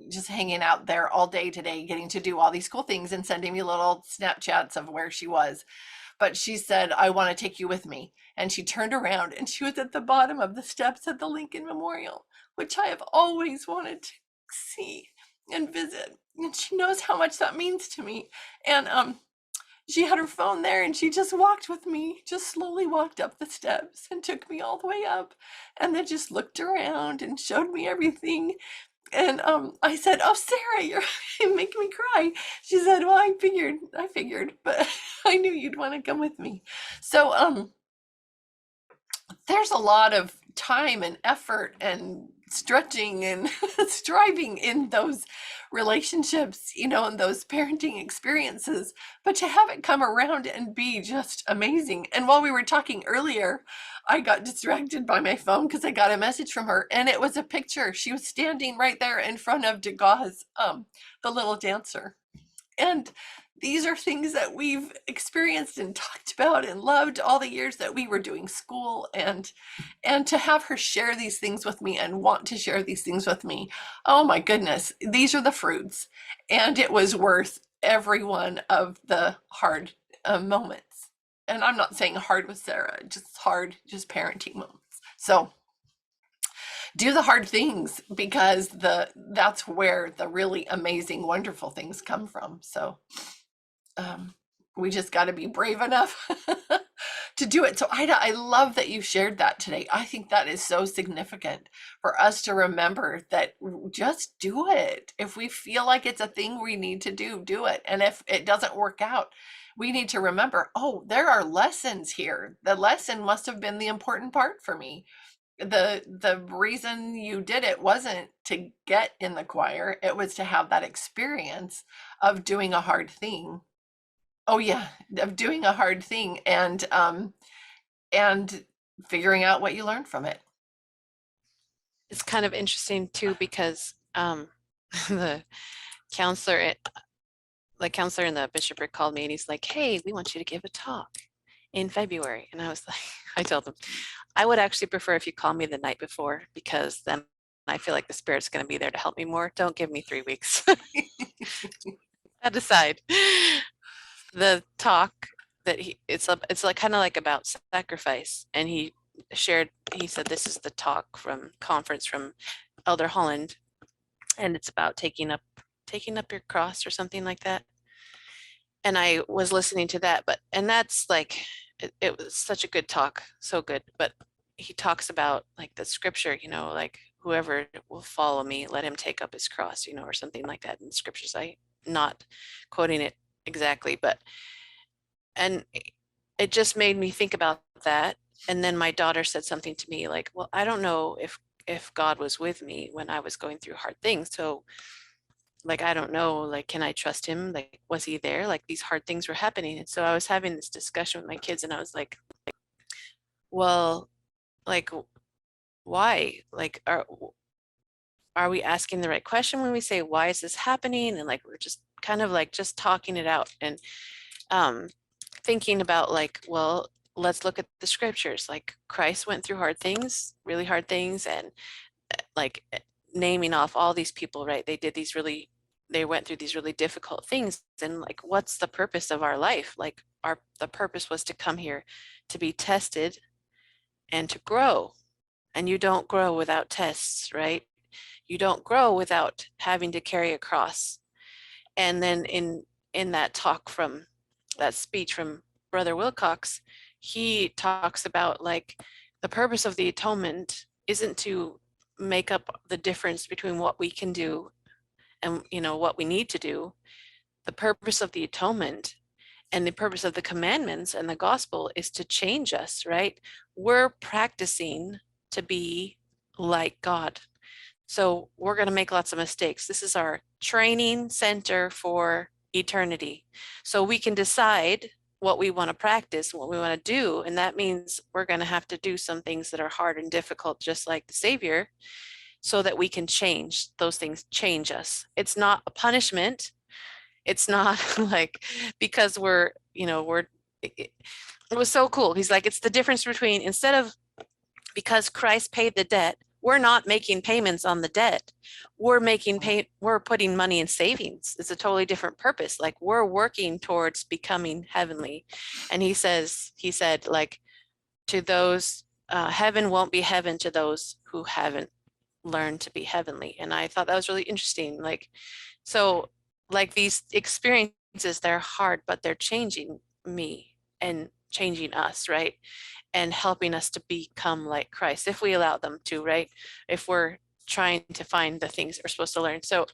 just hanging out there all day today, getting to do all these cool things and sending me little Snapchats of where she was. But she said, "I want to take you with me." And she turned around and she was at the bottom of the steps at the Lincoln Memorial, which I have always wanted to see and visit. And she knows how much that means to me. And She had her phone there and she just walked with me, just slowly walked up the steps and took me all the way up and then just looked around and showed me everything. And I said, "Oh, Sarah, you're making me cry." She said, "Well, I figured, but I knew you'd want to come with me." So there's a lot of time and effort and stretching and striving in those relationships, and those parenting experiences, but to have it come around and be just amazing. And while we were talking earlier, I got distracted by my phone because I got a message from her, and it was a picture. She was standing right there in front of Degas, the little dancer. And these are things that we've experienced and talked about and loved all the years that we were doing school, and to have her share these things with me and want to share these things with me. Oh my goodness, these are the fruits, and it was worth every one of the hard moments. And I'm not saying hard with Sarah, just hard, just parenting moments. So do the hard things, because that's where the really amazing, wonderful things come from. So we just got to be brave enough to do it. So Ida, I love that you shared that today. I think that is so significant for us to remember, that just do it. If we feel like it's a thing we need to do it. And if it doesn't work out, we need to remember, oh, there are lessons here. The lesson must have been the important part for me. The reason you did it wasn't to get in the choir, it was to have that experience of doing a hard thing. Oh yeah, of doing a hard thing, and figuring out what you learned from it. It's kind of interesting too, because the counselor in the bishopric called me and he's like, "Hey, we want you to give a talk in February." And I was like, I told him, I would actually prefer if you call me the night before, because then I feel like the Spirit's going to be there to help me more. Don't give me 3 weeks. I decide. The talk that it's like kind of like about sacrifice, and he said this is the talk from conference from Elder Holland, and it's about taking up your cross or something like that. And I was listening to that, and that's like, it was such a good talk, so good. But he talks about like the scripture, like whoever will follow me, let him take up his cross, or something like that in the scriptures. I not quoting it exactly, and it just made me think about that. And then my daughter said something to me like, "Well, I don't know if God was with me when I was going through hard things. So like, I don't know, like, can I trust him? Like, was he there? Like, these hard things were happening." And so I was having this discussion with my kids, and I was like, well, like, why? Like, are we asking the right question when we say, why is this happening? And like, we're just kind of like just talking it out, and thinking about like, well, let's look at the scriptures. Like, Christ went through hard things, really hard things, and like naming off all these people, right? They went through these really difficult things. And like, what's the purpose of our life? Like, the purpose was to come here to be tested and to grow. And you don't grow without tests, right? You don't grow without having to carry a cross. And then in that talk from that speech from Brother Wilcox, he talks about like the purpose of the atonement isn't to make up the difference between what we can do and what we need to do. The purpose of the atonement and the purpose of the commandments and the gospel is to change us, right? We're practicing to be like God. So we're going to make lots of mistakes. This is our training center for eternity. So we can decide what we want to practice, what we want to do. And that means we're going to have to do some things that are hard and difficult, just like the Savior, so that we can change. Those things change us. It's not a punishment. It's not like because it was so cool. He's like, it's the difference between, instead of because Christ paid the debt, we're not making payments on the debt. We're putting money in savings. It's a totally different purpose. Like, we're working towards becoming heavenly. And he said, like, to those, heaven won't be heaven to those who haven't learned to be heavenly. And I thought that was really interesting. Like, so like these experiences they're hard, but they're changing me and changing us, right? And helping us to become like Christ if we allow them to, right? If we're trying to find the things that we're supposed to learn. So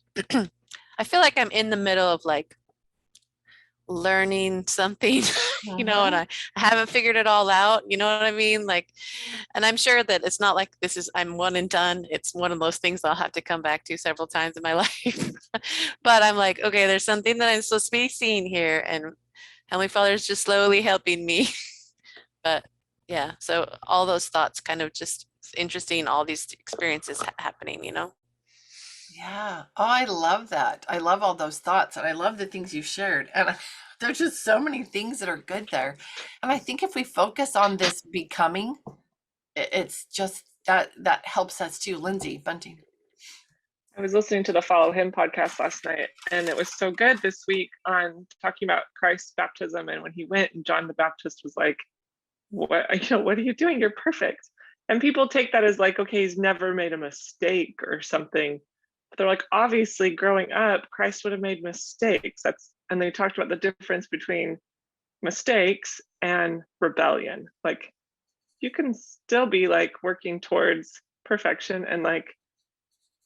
I feel like I'm in the middle of like learning something, you know, and I haven't figured it all out, you know what I mean? Like, and I'm sure that it's not like this is, I'm one and done. It's one of those things I'll have to come back to several times in my life. But I'm like, okay, there's something that I'm supposed to be seeing here, and Heavenly Father is just slowly helping me. But yeah, so all those thoughts kind of just interesting, all these experiences happening, you know? Yeah. Oh, I love that. I love all those thoughts, and I love the things you shared. And there's just so many things that are good there. And I think if we focus on this becoming, it's just that helps us too. Lindsay Bunting. I was listening to the Follow Him podcast last night, and it was so good this week on talking about Christ's baptism. And when he went, and John the Baptist was like, what, what are you doing? You're perfect. And people take that as like, okay, he's never made a mistake or something. But they're like, obviously growing up, Christ would have made mistakes. And they talked about the difference between mistakes and rebellion. Like, you can still be like working towards perfection and like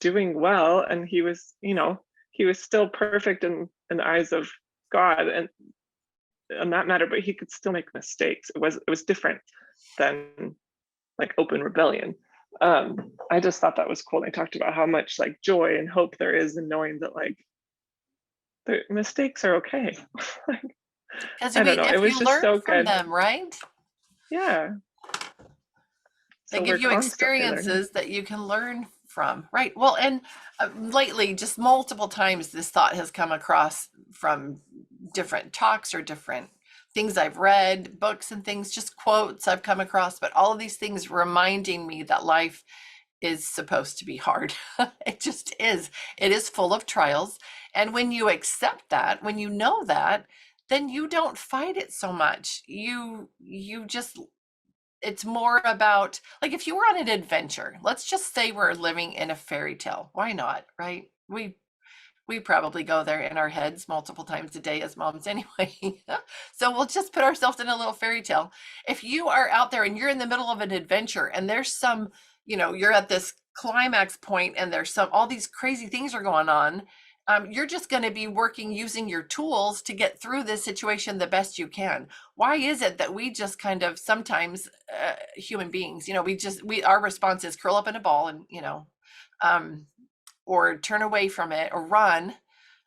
doing well. And he was, he was still perfect in the eyes of God and on that matter, but he could still make mistakes. It was different than like open rebellion. I just thought that was cool. They talked about how much like joy and hope there is in knowing that like the mistakes are okay. Because I don't know. It was you just so learn from good. them, right? Yeah. They So give we're you constantly learning. experiences that you can learn from, right? Well, and lately, just multiple times, this thought has come across from different talks or different things I've read, books and things, just quotes I've come across, but all of these things reminding me that life is supposed to be hard. It just is. It is full of trials. And when you accept that, when you know that, then you don't fight it so much. You just, it's more about, like, if you were on an adventure, let's just say we're living in a fairy tale. Why not, right? We probably go there in our heads multiple times a day as moms anyway. So we'll just put ourselves in a little fairy tale. If you are out there and you're in the middle of an adventure and there's some, you're at this climax point and there's all these crazy things are going on, you're just going to be working using your tools to get through this situation the best you can. Why is it that we just kind of sometimes, human beings, our response is curl up in a ball and, um, or turn away from it or run.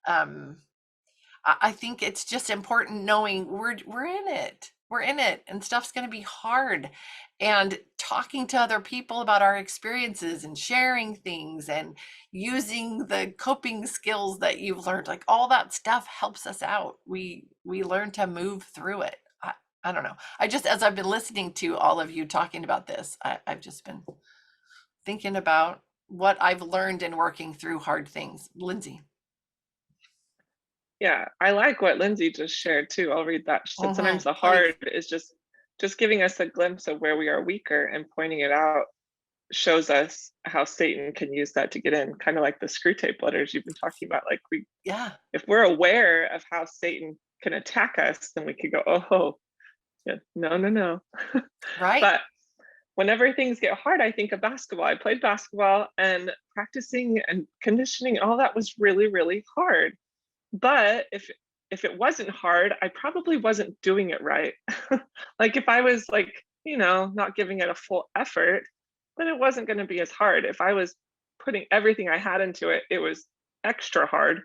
I think it's just important knowing we're in it. We're in it, and stuff's going to be hard. And talking to other people about our experiences and sharing things and using the coping skills that you've learned, like all that stuff helps us out. We learn to move through it. I don't know. As I've been listening to all of you talking about this, I've just been thinking about what I've learned in working through hard things. Lindsay. Yeah, I like what Lindsay just shared too. I'll read that. She said sometimes the Please. hard is just giving us a glimpse of where we are weaker and pointing it out shows us how Satan can use that to get in, kind of like the screw tape letters you've been talking about. Like if we're aware of how Satan can attack us, then we could go, oh, yeah, no. Right. But whenever things get hard, I think of basketball. I played basketball, and practicing and conditioning, all that was really, really hard. But if it wasn't hard, I probably wasn't doing it right. Like if I was like, not giving it a full effort, then it wasn't going to be as hard. If I was putting everything I had into it, it was extra hard,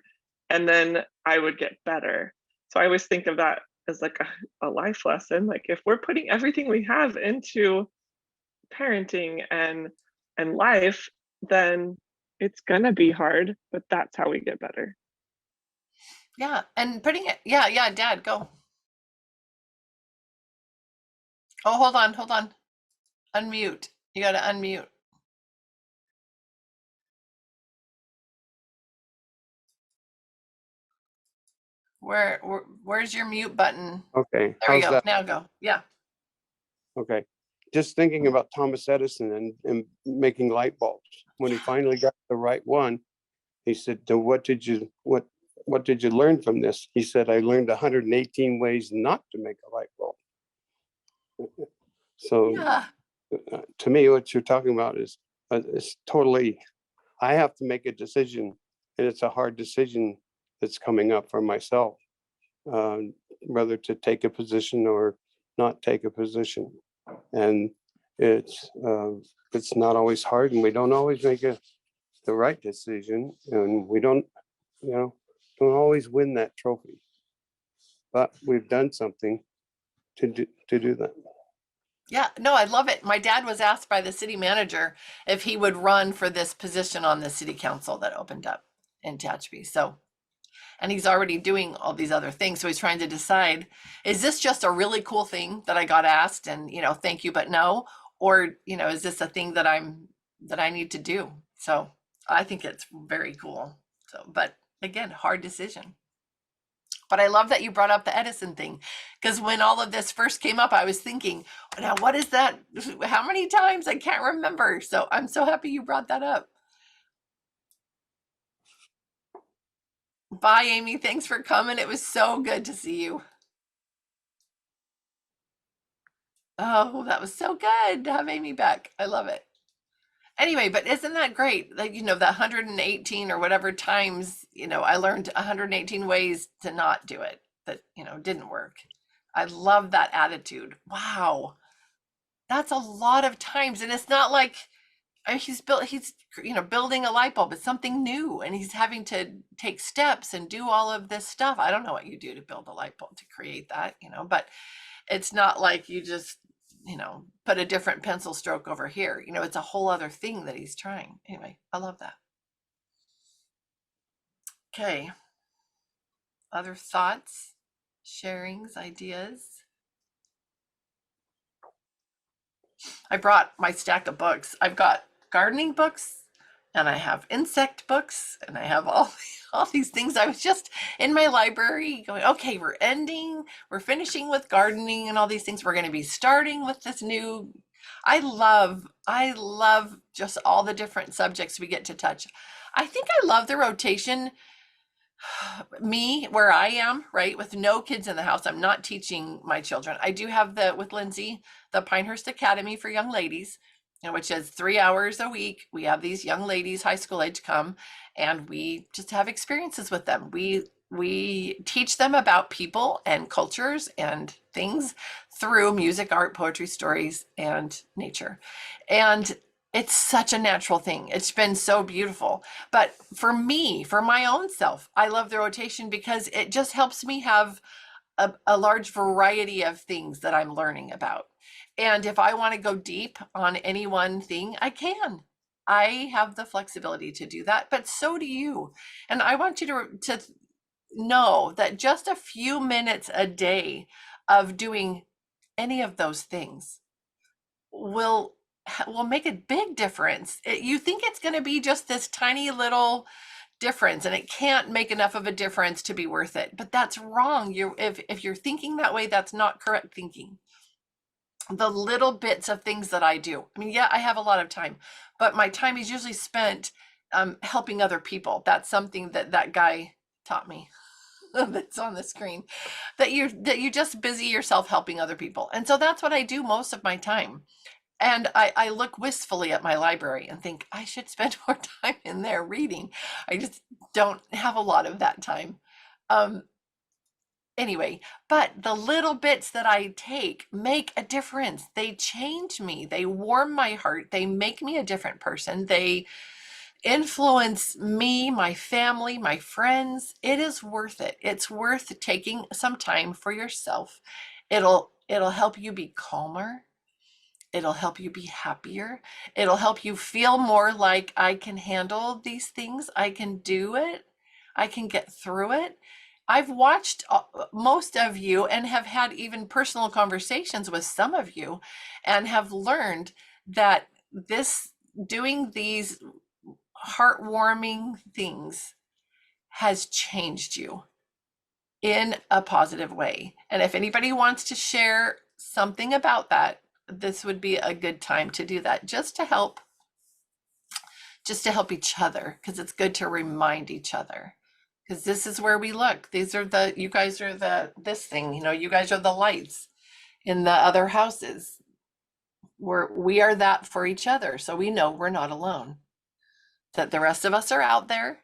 and then I would get better. So I always think of that as like a life lesson. Like if we're putting everything we have into parenting and life, then it's gonna be hard, but that's how we get better. Yeah. And putting it, yeah, Dad, go. Oh, hold on. Unmute. You got to unmute. Where's your mute button? Okay. There we How's go. that? Now go. Yeah. Okay. Just thinking about Thomas Edison and making light bulbs. When he finally got the right one, he said, what what did you learn from this? He said, I learned 118 ways not to make a light bulb. So Yeah. to me, what you're talking about is totally, I have to make a decision, and it's a hard decision that's coming up for myself, whether to take a position or not take a position. And it's not always hard, and we don't always make the right decision, and we don't always win that trophy, but we've done something to do that. Yeah, no, I love it. My dad was asked by the city manager if he would run for this position on the city council that opened up in Tehachapi. So, and he's already doing all these other things. So he's trying to decide, is this just a really cool thing that I got asked and, thank you, but no, or, is this a thing that I need to do? So I think it's very cool. So, but again, hard decision. But I love that you brought up the Edison thing, because when all of this first came up, I was thinking, now what is that? How many times? I can't remember. So I'm so happy you brought that up. Bye, Amy. Thanks for coming. It was so good to see you. Oh, that was so good to have Amy back. I love it. Anyway, but isn't that great? Like, that 118 or whatever times, I learned 118 ways to not do it that, didn't work. I love that attitude. Wow. That's a lot of times. And it's not like he's building a light bulb. It's something new, and he's having to take steps and do all of this stuff. I don't know what you do to build a light bulb, to create that, but it's not like you just, put a different pencil stroke over here. It's a whole other thing that he's trying. Anyway, I love that. Okay. Other thoughts, sharings, ideas? I brought my stack of books. I've got gardening books, and I have insect books, and I have all these things. I was just in my library going, okay, we're finishing with gardening and all these things. We're going to be starting with this new. I love just all the different subjects we get to touch. I think I love the rotation. Me, where I am, right, with no kids in the house, I'm not teaching my children. I do have with Lindsay, the Pinehurst Academy for Young Ladies, which is 3 hours a week. We have these young ladies, high school age, come, and we just have experiences with them. We teach them about people and cultures and things through music, art, poetry, stories, and nature. And it's such a natural thing. It's been so beautiful. But for me, for my own self, I love the rotation because it just helps me have a large variety of things that I'm learning about. And if I want to go deep on any one thing, I can. I have the flexibility to do that, but so do you. And I want you to know that just a few minutes a day of doing any of those things will make a big difference. You think it's going to be just this tiny little difference, and it can't make enough of a difference to be worth it. But that's wrong. If you're thinking that way, that's not correct thinking. The little bits of things that I do. I mean, yeah, I have a lot of time, but my time is usually spent helping other people. That's something that guy taught me. That's on the screen, that you just busy yourself helping other people. And so that's what I do most of my time. And I look wistfully at my library and think I should spend more time in there reading. I just don't have a lot of that time. Anyway, but the little bits that I take make a difference. They change me. They warm my heart. They make me a different person. They influence me, my family, my friends. It is worth it. It's worth taking some time for yourself. It'll help you be calmer. It'll help you be happier. It'll help you feel more like I can handle these things. I can do it. I can get through it. I've watched most of you and have had even personal conversations with some of you and have learned that doing these heartwarming things has changed you in a positive way. And if anybody wants to share something about that, this would be a good time to do that, just to help each other, because it's good to remind each other, Because this is where we look. These are the, you guys are this thing, you guys are the lights in the other houses. We are that for each other. So we know we're not alone. That the rest of us are out there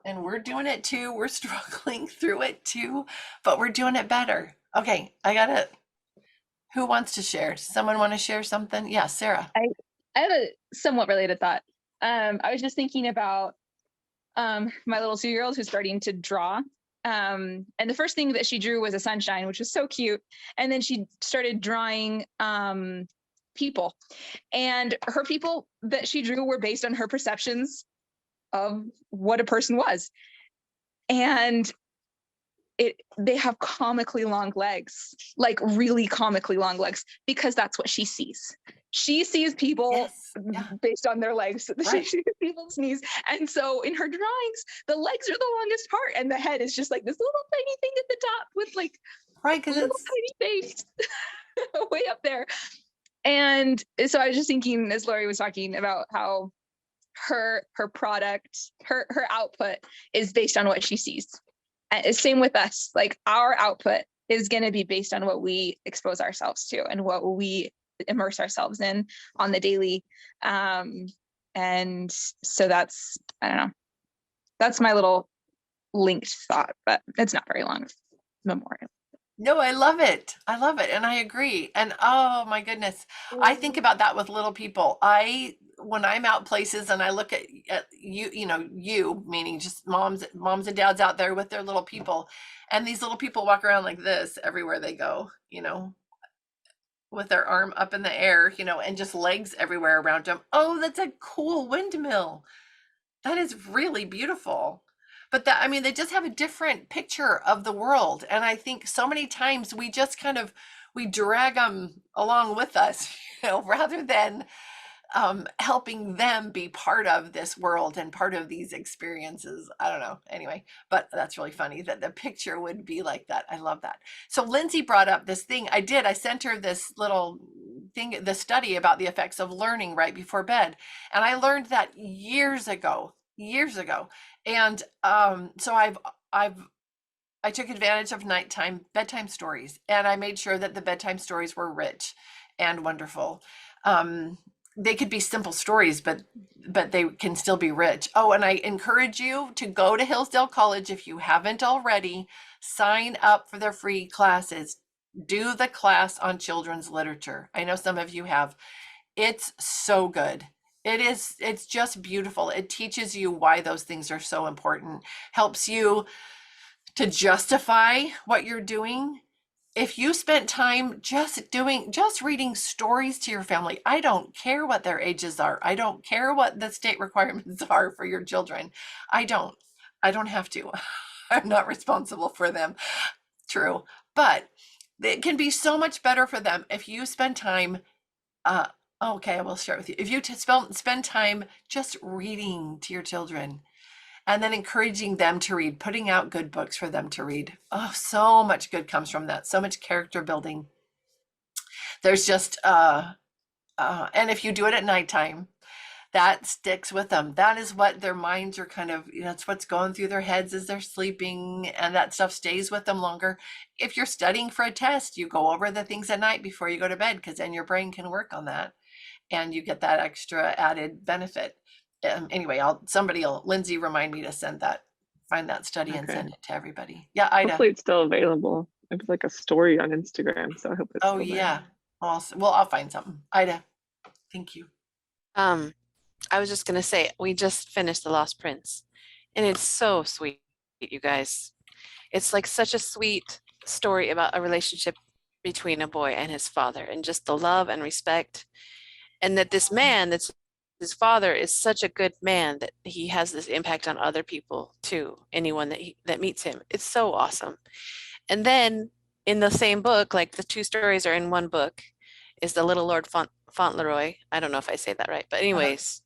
and we're doing it too. We're struggling through it too, but we're doing it better. Okay, who wants to share? Does someone want to share something? Yeah, Sarah. I have a somewhat related thought. I was just thinking about my little 2-year-old who's starting to draw. And the first thing that she drew was a sunshine, which was so cute. And then she started drawing people. And her people that she drew were based on her perceptions of what a person was. And they have comically long legs, like really comically long legs, because that's what she sees. She sees people Yes. Yeah. based on their legs. Right. She sees people sneeze. And so in her drawings, the legs are the longest part and the head is just like this little tiny thing at the top with like Right, a because little tiny face way up there. And so I was just thinking as Lori was talking about how her product, her output is based on what she sees. And same with us, like our output is going to be based on what we expose ourselves to and what we immerse ourselves in on the daily. And so that's, I don't know, that's my little linked thought, but it's not very long. Memorial. No, I love it. I love it. And I agree. And oh my goodness, I think about that with little people. When I'm out places and I look at you, you meaning just moms and dads out there with their little people, and these little people walk around like this everywhere they go, with their arm up in the air, and just legs everywhere around them. Oh, that's a cool windmill. That is really beautiful. But they just have a different picture of the world. And I think so many times we just we drag them along with us, rather than helping them be part of this world and part of these experiences. I don't know. Anyway, but that's really funny that the picture would be like that. I love that. So Lindsay brought up this thing. I sent her this little thing, the study about the effects of learning right before bed. And I learned that years ago. And so I took advantage of bedtime stories, and I made sure that the bedtime stories were rich and wonderful. They could be simple stories, but they can still be rich. Oh, and I encourage you to go to Hillsdale College if you haven't already. Sign up for their free classes. Do the class on children's literature. I know some of you have. It's so good. It's just beautiful. It teaches you why those things are so important, helps you to justify what you're doing. If you spent time just reading stories to your family, I don't care what their ages are. I don't care what the state requirements are for your children. I don't have to. I'm not responsible for them. True. But it can be so much better for them if you spend time okay, I will share with you. If you spend time just reading to your children and then encouraging them to read, putting out good books for them to read. Oh, so much good comes from that. So much character building. There's just, and if you do it at nighttime, that sticks with them. That is what their minds are that's what's going through their heads as they're sleeping, and that stuff stays with them longer. If you're studying for a test, you go over the things at night before you go to bed, because then your brain can work on that and you get that extra added benefit. Anyway, Lindsay remind me to find that study and send it to everybody. Yeah, Ida. Hopefully it's still available. It was like a story on Instagram, so I hope it's Oh still yeah. there. Awesome. Well, I'll find something. Ida, thank you. I was just gonna say, we just finished The Lost Prince, and it's so sweet, you guys. It's like such a sweet story about a relationship between a boy and his father, and just the love and respect, and that this man, that's his father, is such a good man that he has this impact on other people too, anyone that meets him. It's so awesome. And then in the same book, like the two stories are in one book, is the Little Lord Fauntleroy. I don't know if I say that right, but anyways,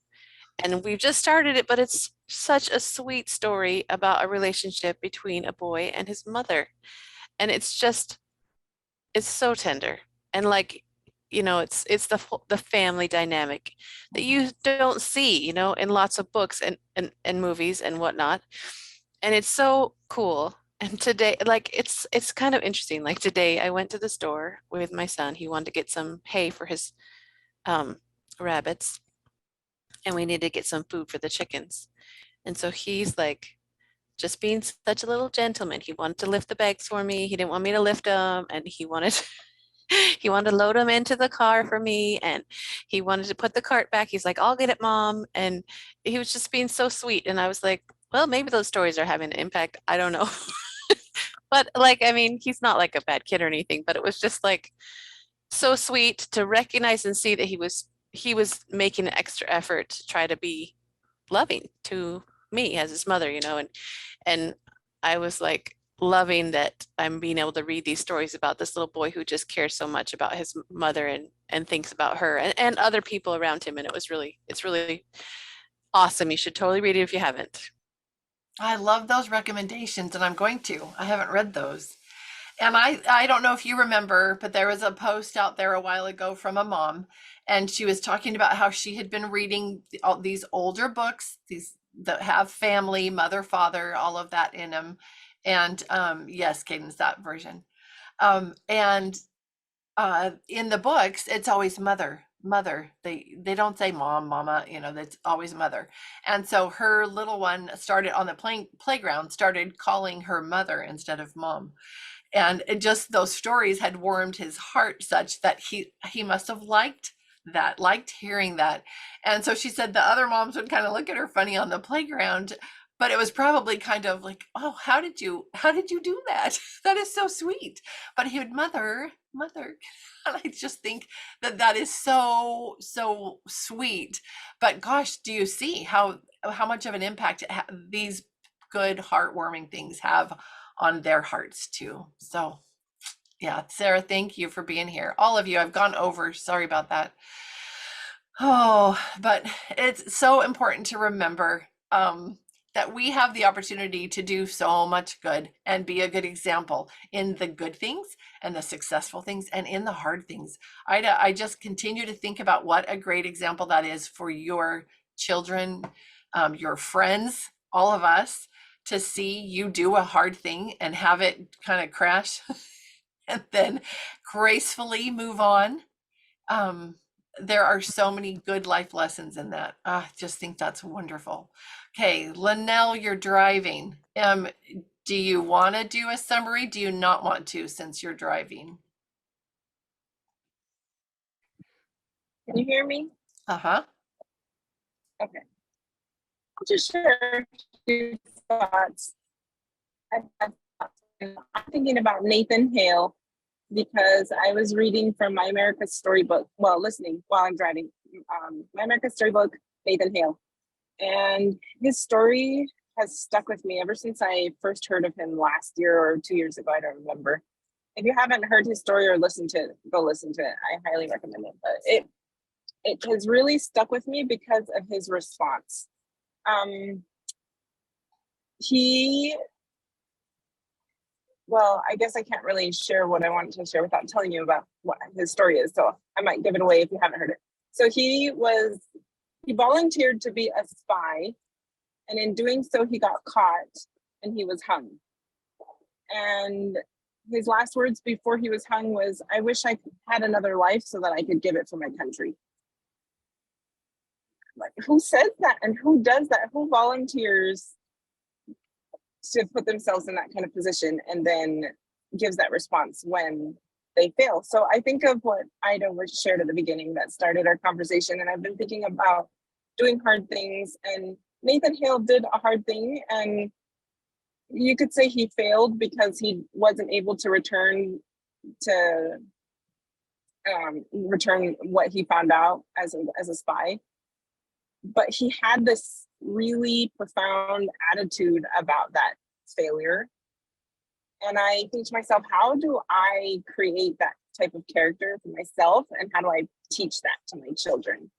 and we've just started it, but it's such a sweet story about a relationship between a boy and his mother. And it's so tender. And like, it's the family dynamic that you don't see, in lots of books and movies and whatnot. And it's so cool. And today, like it's kind of interesting. Like today I went to the store with my son. He wanted to get some hay for his um rabbits, and we needed to get some food for the chickens. And so he's like just being such a little gentleman. He wanted to lift the bags for me. He didn't want me to lift them, and he wanted he wanted to load them into the car for me, and he wanted to put the cart back. He's like, "I'll get it, Mom." And he was just being so sweet. And I was like, well, maybe those stories are having an impact. I don't know. But like, I mean, he's not like a bad kid or anything, but it was just like so sweet to recognize and see that he was making an extra effort to try to be loving to me as his mother, and I was like loving that I'm being able to read these stories about this little boy who just cares so much about his mother and thinks about her and other people around him. And it's really awesome. You should totally read it if you haven't. I love those recommendations, and I'm going to. I haven't read those. And I don't know if you remember, but there was a post out there a while ago from a mom, and she was talking about how she had been reading all these older books, these that have family, mother, father, all of that in them. And yes, Cadence, that version. And in the books, it's always mother, mother. They don't say mom, mama, that's always mother. And so her little one started on the playground, started calling her mother instead of mom. And it just those stories had warmed his heart such that he must have liked hearing that. And so she said the other moms would kind of look at her funny on the playground, but it was probably kind of like, oh, how did you do that? That is so sweet. But he would mother. And I just think that is so sweet. But gosh, do you see how much of an impact these good heartwarming things have on their hearts too? So yeah, Sarah, thank you for being here. All of you, I've gone over, sorry about that. Oh, but it's so important to remember that we have the opportunity to do so much good and be a good example in the good things and the successful things and in the hard things. I just continue to think about what a great example that is for your children, your friends, all of us, to see you do a hard thing and have it kind of crash and then gracefully move on. Um, there are so many good life lessons in that. I just think that's wonderful. Okay, Linnell, you're driving. Do you want to do a summary? Do you not want to since you're driving? Can you hear me? Uh-huh. Okay. I'll just share a few thoughts. I'm thinking about Nathan Hale because I was reading from My America's Storybook, well, listening while I'm driving, My America's Storybook, Nathan Hale. And his story has stuck with me ever since I first heard of him last year or 2 years ago, I don't remember. If you haven't heard his story or listened to it, go listen to it. I highly recommend it. But it has really stuck with me because of his response. Well, I guess I can't really share what I wanted to share without telling you about what his story is. So I might give it away if you haven't heard it. So he volunteered to be a spy, and in doing so, he got caught and he was hung. And his last words before he was hung was, "I wish I had another life so that I could give it for my country." Like, who says that and who does that? Who volunteers to put themselves in that kind of position and then gives that response when they fail? So I think of what Ida was shared at the beginning that started our conversation, and I've been thinking about doing hard things, and Nathan Hale did a hard thing, and you could say he failed because he wasn't able to return what he found out as a spy. But he had this really profound attitude about that failure. And I think to myself, how do I create that type of character for myself? And how do I teach that to my children?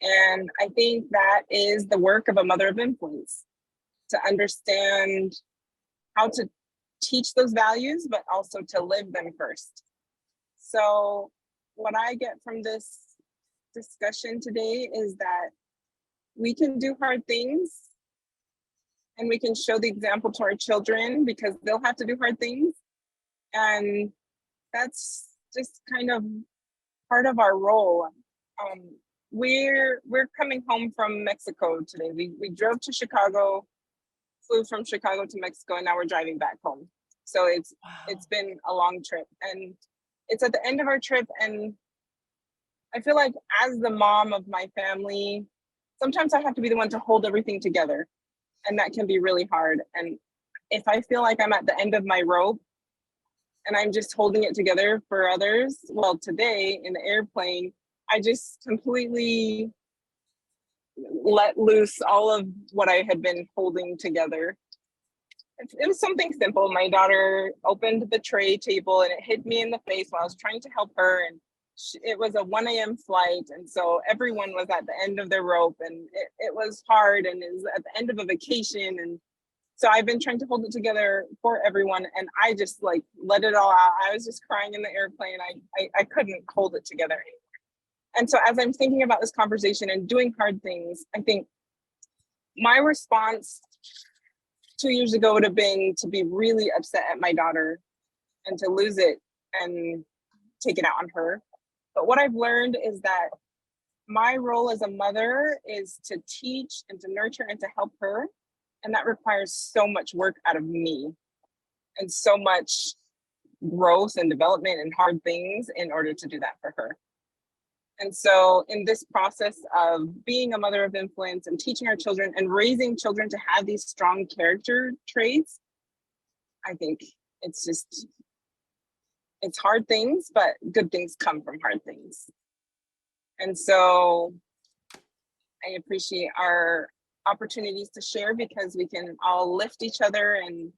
And I think that is the work of a mother of influence, to understand how to teach those values, but also to live them first. So what I get from this discussion today is that we can do hard things and we can show the example to our children because they'll have to do hard things. And that's just kind of part of our role. We're coming home from Mexico today. We drove to Chicago, flew from Chicago to Mexico, and now we're driving back home. So it's been a long trip, and it's at the end of our trip. And I feel like as the mom of my family, sometimes I have to be the one to hold everything together, and that can be really hard. And if I feel like I'm at the end of my rope and I'm just holding it together for others, well, today in the airplane, I just completely let loose all of what I had been holding together. It was something simple. My daughter opened the tray table and it hit me in the face while I was trying to help her. And it was a 1 a.m. flight. And so everyone was at the end of their rope, and it was hard, and it was at the end of a vacation. And so I've been trying to hold it together for everyone. And I just like let it all out. I was just crying in the airplane. I couldn't hold it together anymore. And so as I'm thinking about this conversation and doing hard things, I think my response 2 years ago would have been to be really upset at my daughter and to lose it and take it out on her. But what I've learned is that my role as a mother is to teach and to nurture and to help her. And that requires so much work out of me and so much growth and development and hard things in order to do that for her. And so in this process of being a mother of influence and teaching our children and raising children to have these strong character traits, I think it's hard things, but good things come from hard things. And so I appreciate our opportunities to share because we can all lift each other and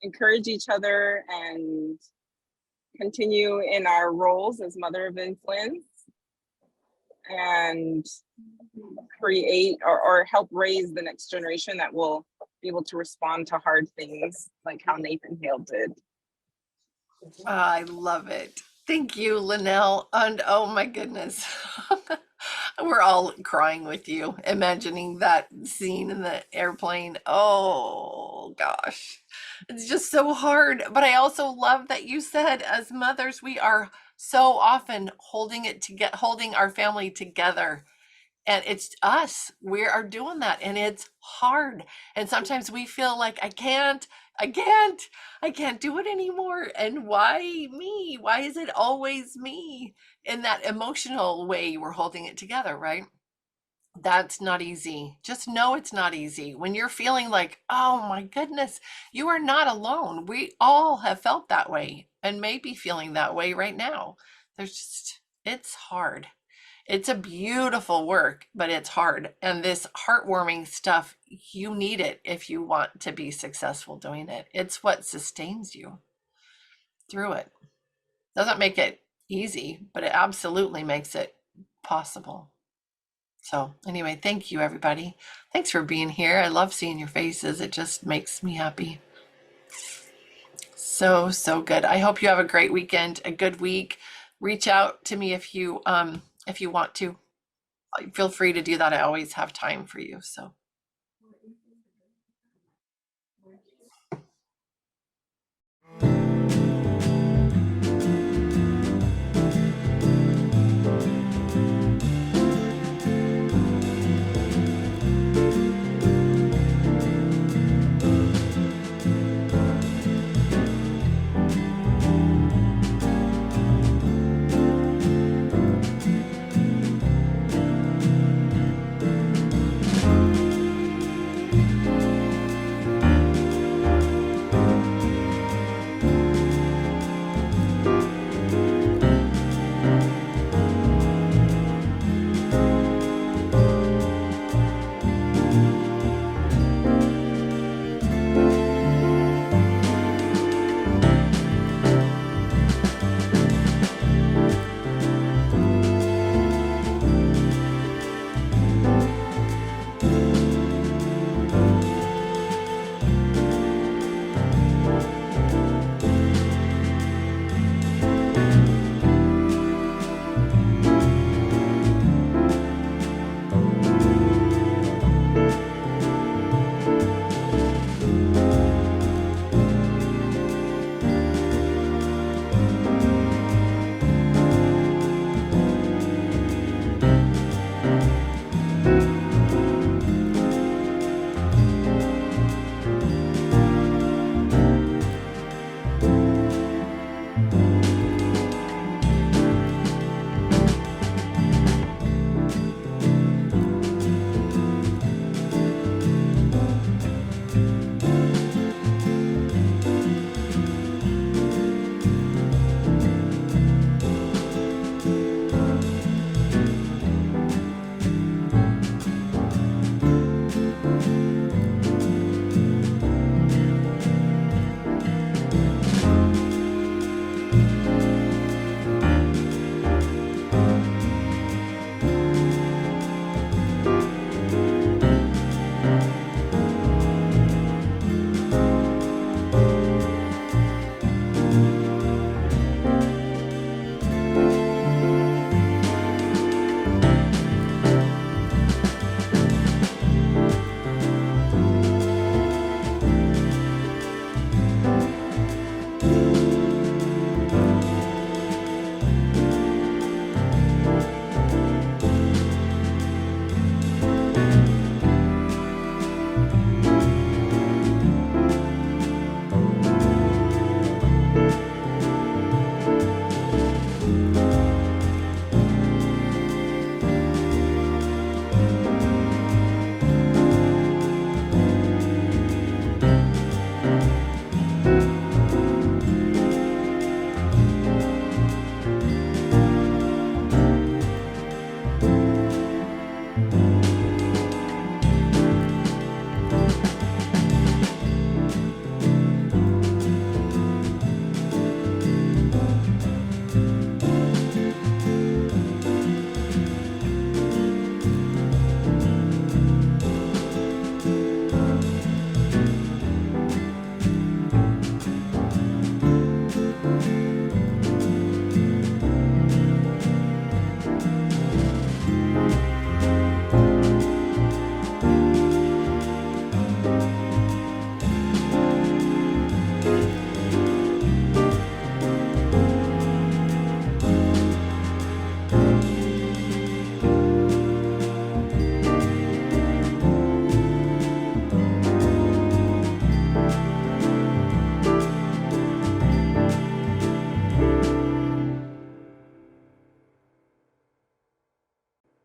encourage each other and continue in our roles as mother of influence and create or help raise the next generation that will be able to respond to hard things like how Nathan Hale did. I love it. Thank you, Linnell. And oh my goodness, we're all crying with you, imagining that scene in the airplane. Oh gosh, it's just so hard. But I also love that you said, as mothers, we are so often holding our family together. And it's us. We are doing that, and it's hard. And sometimes we feel like I can't do it anymore. And why me? Why is it always me? In that emotional way, we're holding it together, right? That's not easy. Just know it's not easy. When you're feeling like, oh my goodness, you are not alone. We all have felt that way and may be feeling that way right now. It's hard. It's a beautiful work, but it's hard. And this heartwarming stuff, you need it if you want to be successful doing it. It's what sustains you through it. Doesn't make it easy, but it absolutely makes it possible. So anyway, thank you, everybody. Thanks for being here. I love seeing your faces. It just makes me happy. So good. I hope you have a great weekend, a good week. Reach out to me if you want to. Feel free to do that. I always have time for you. So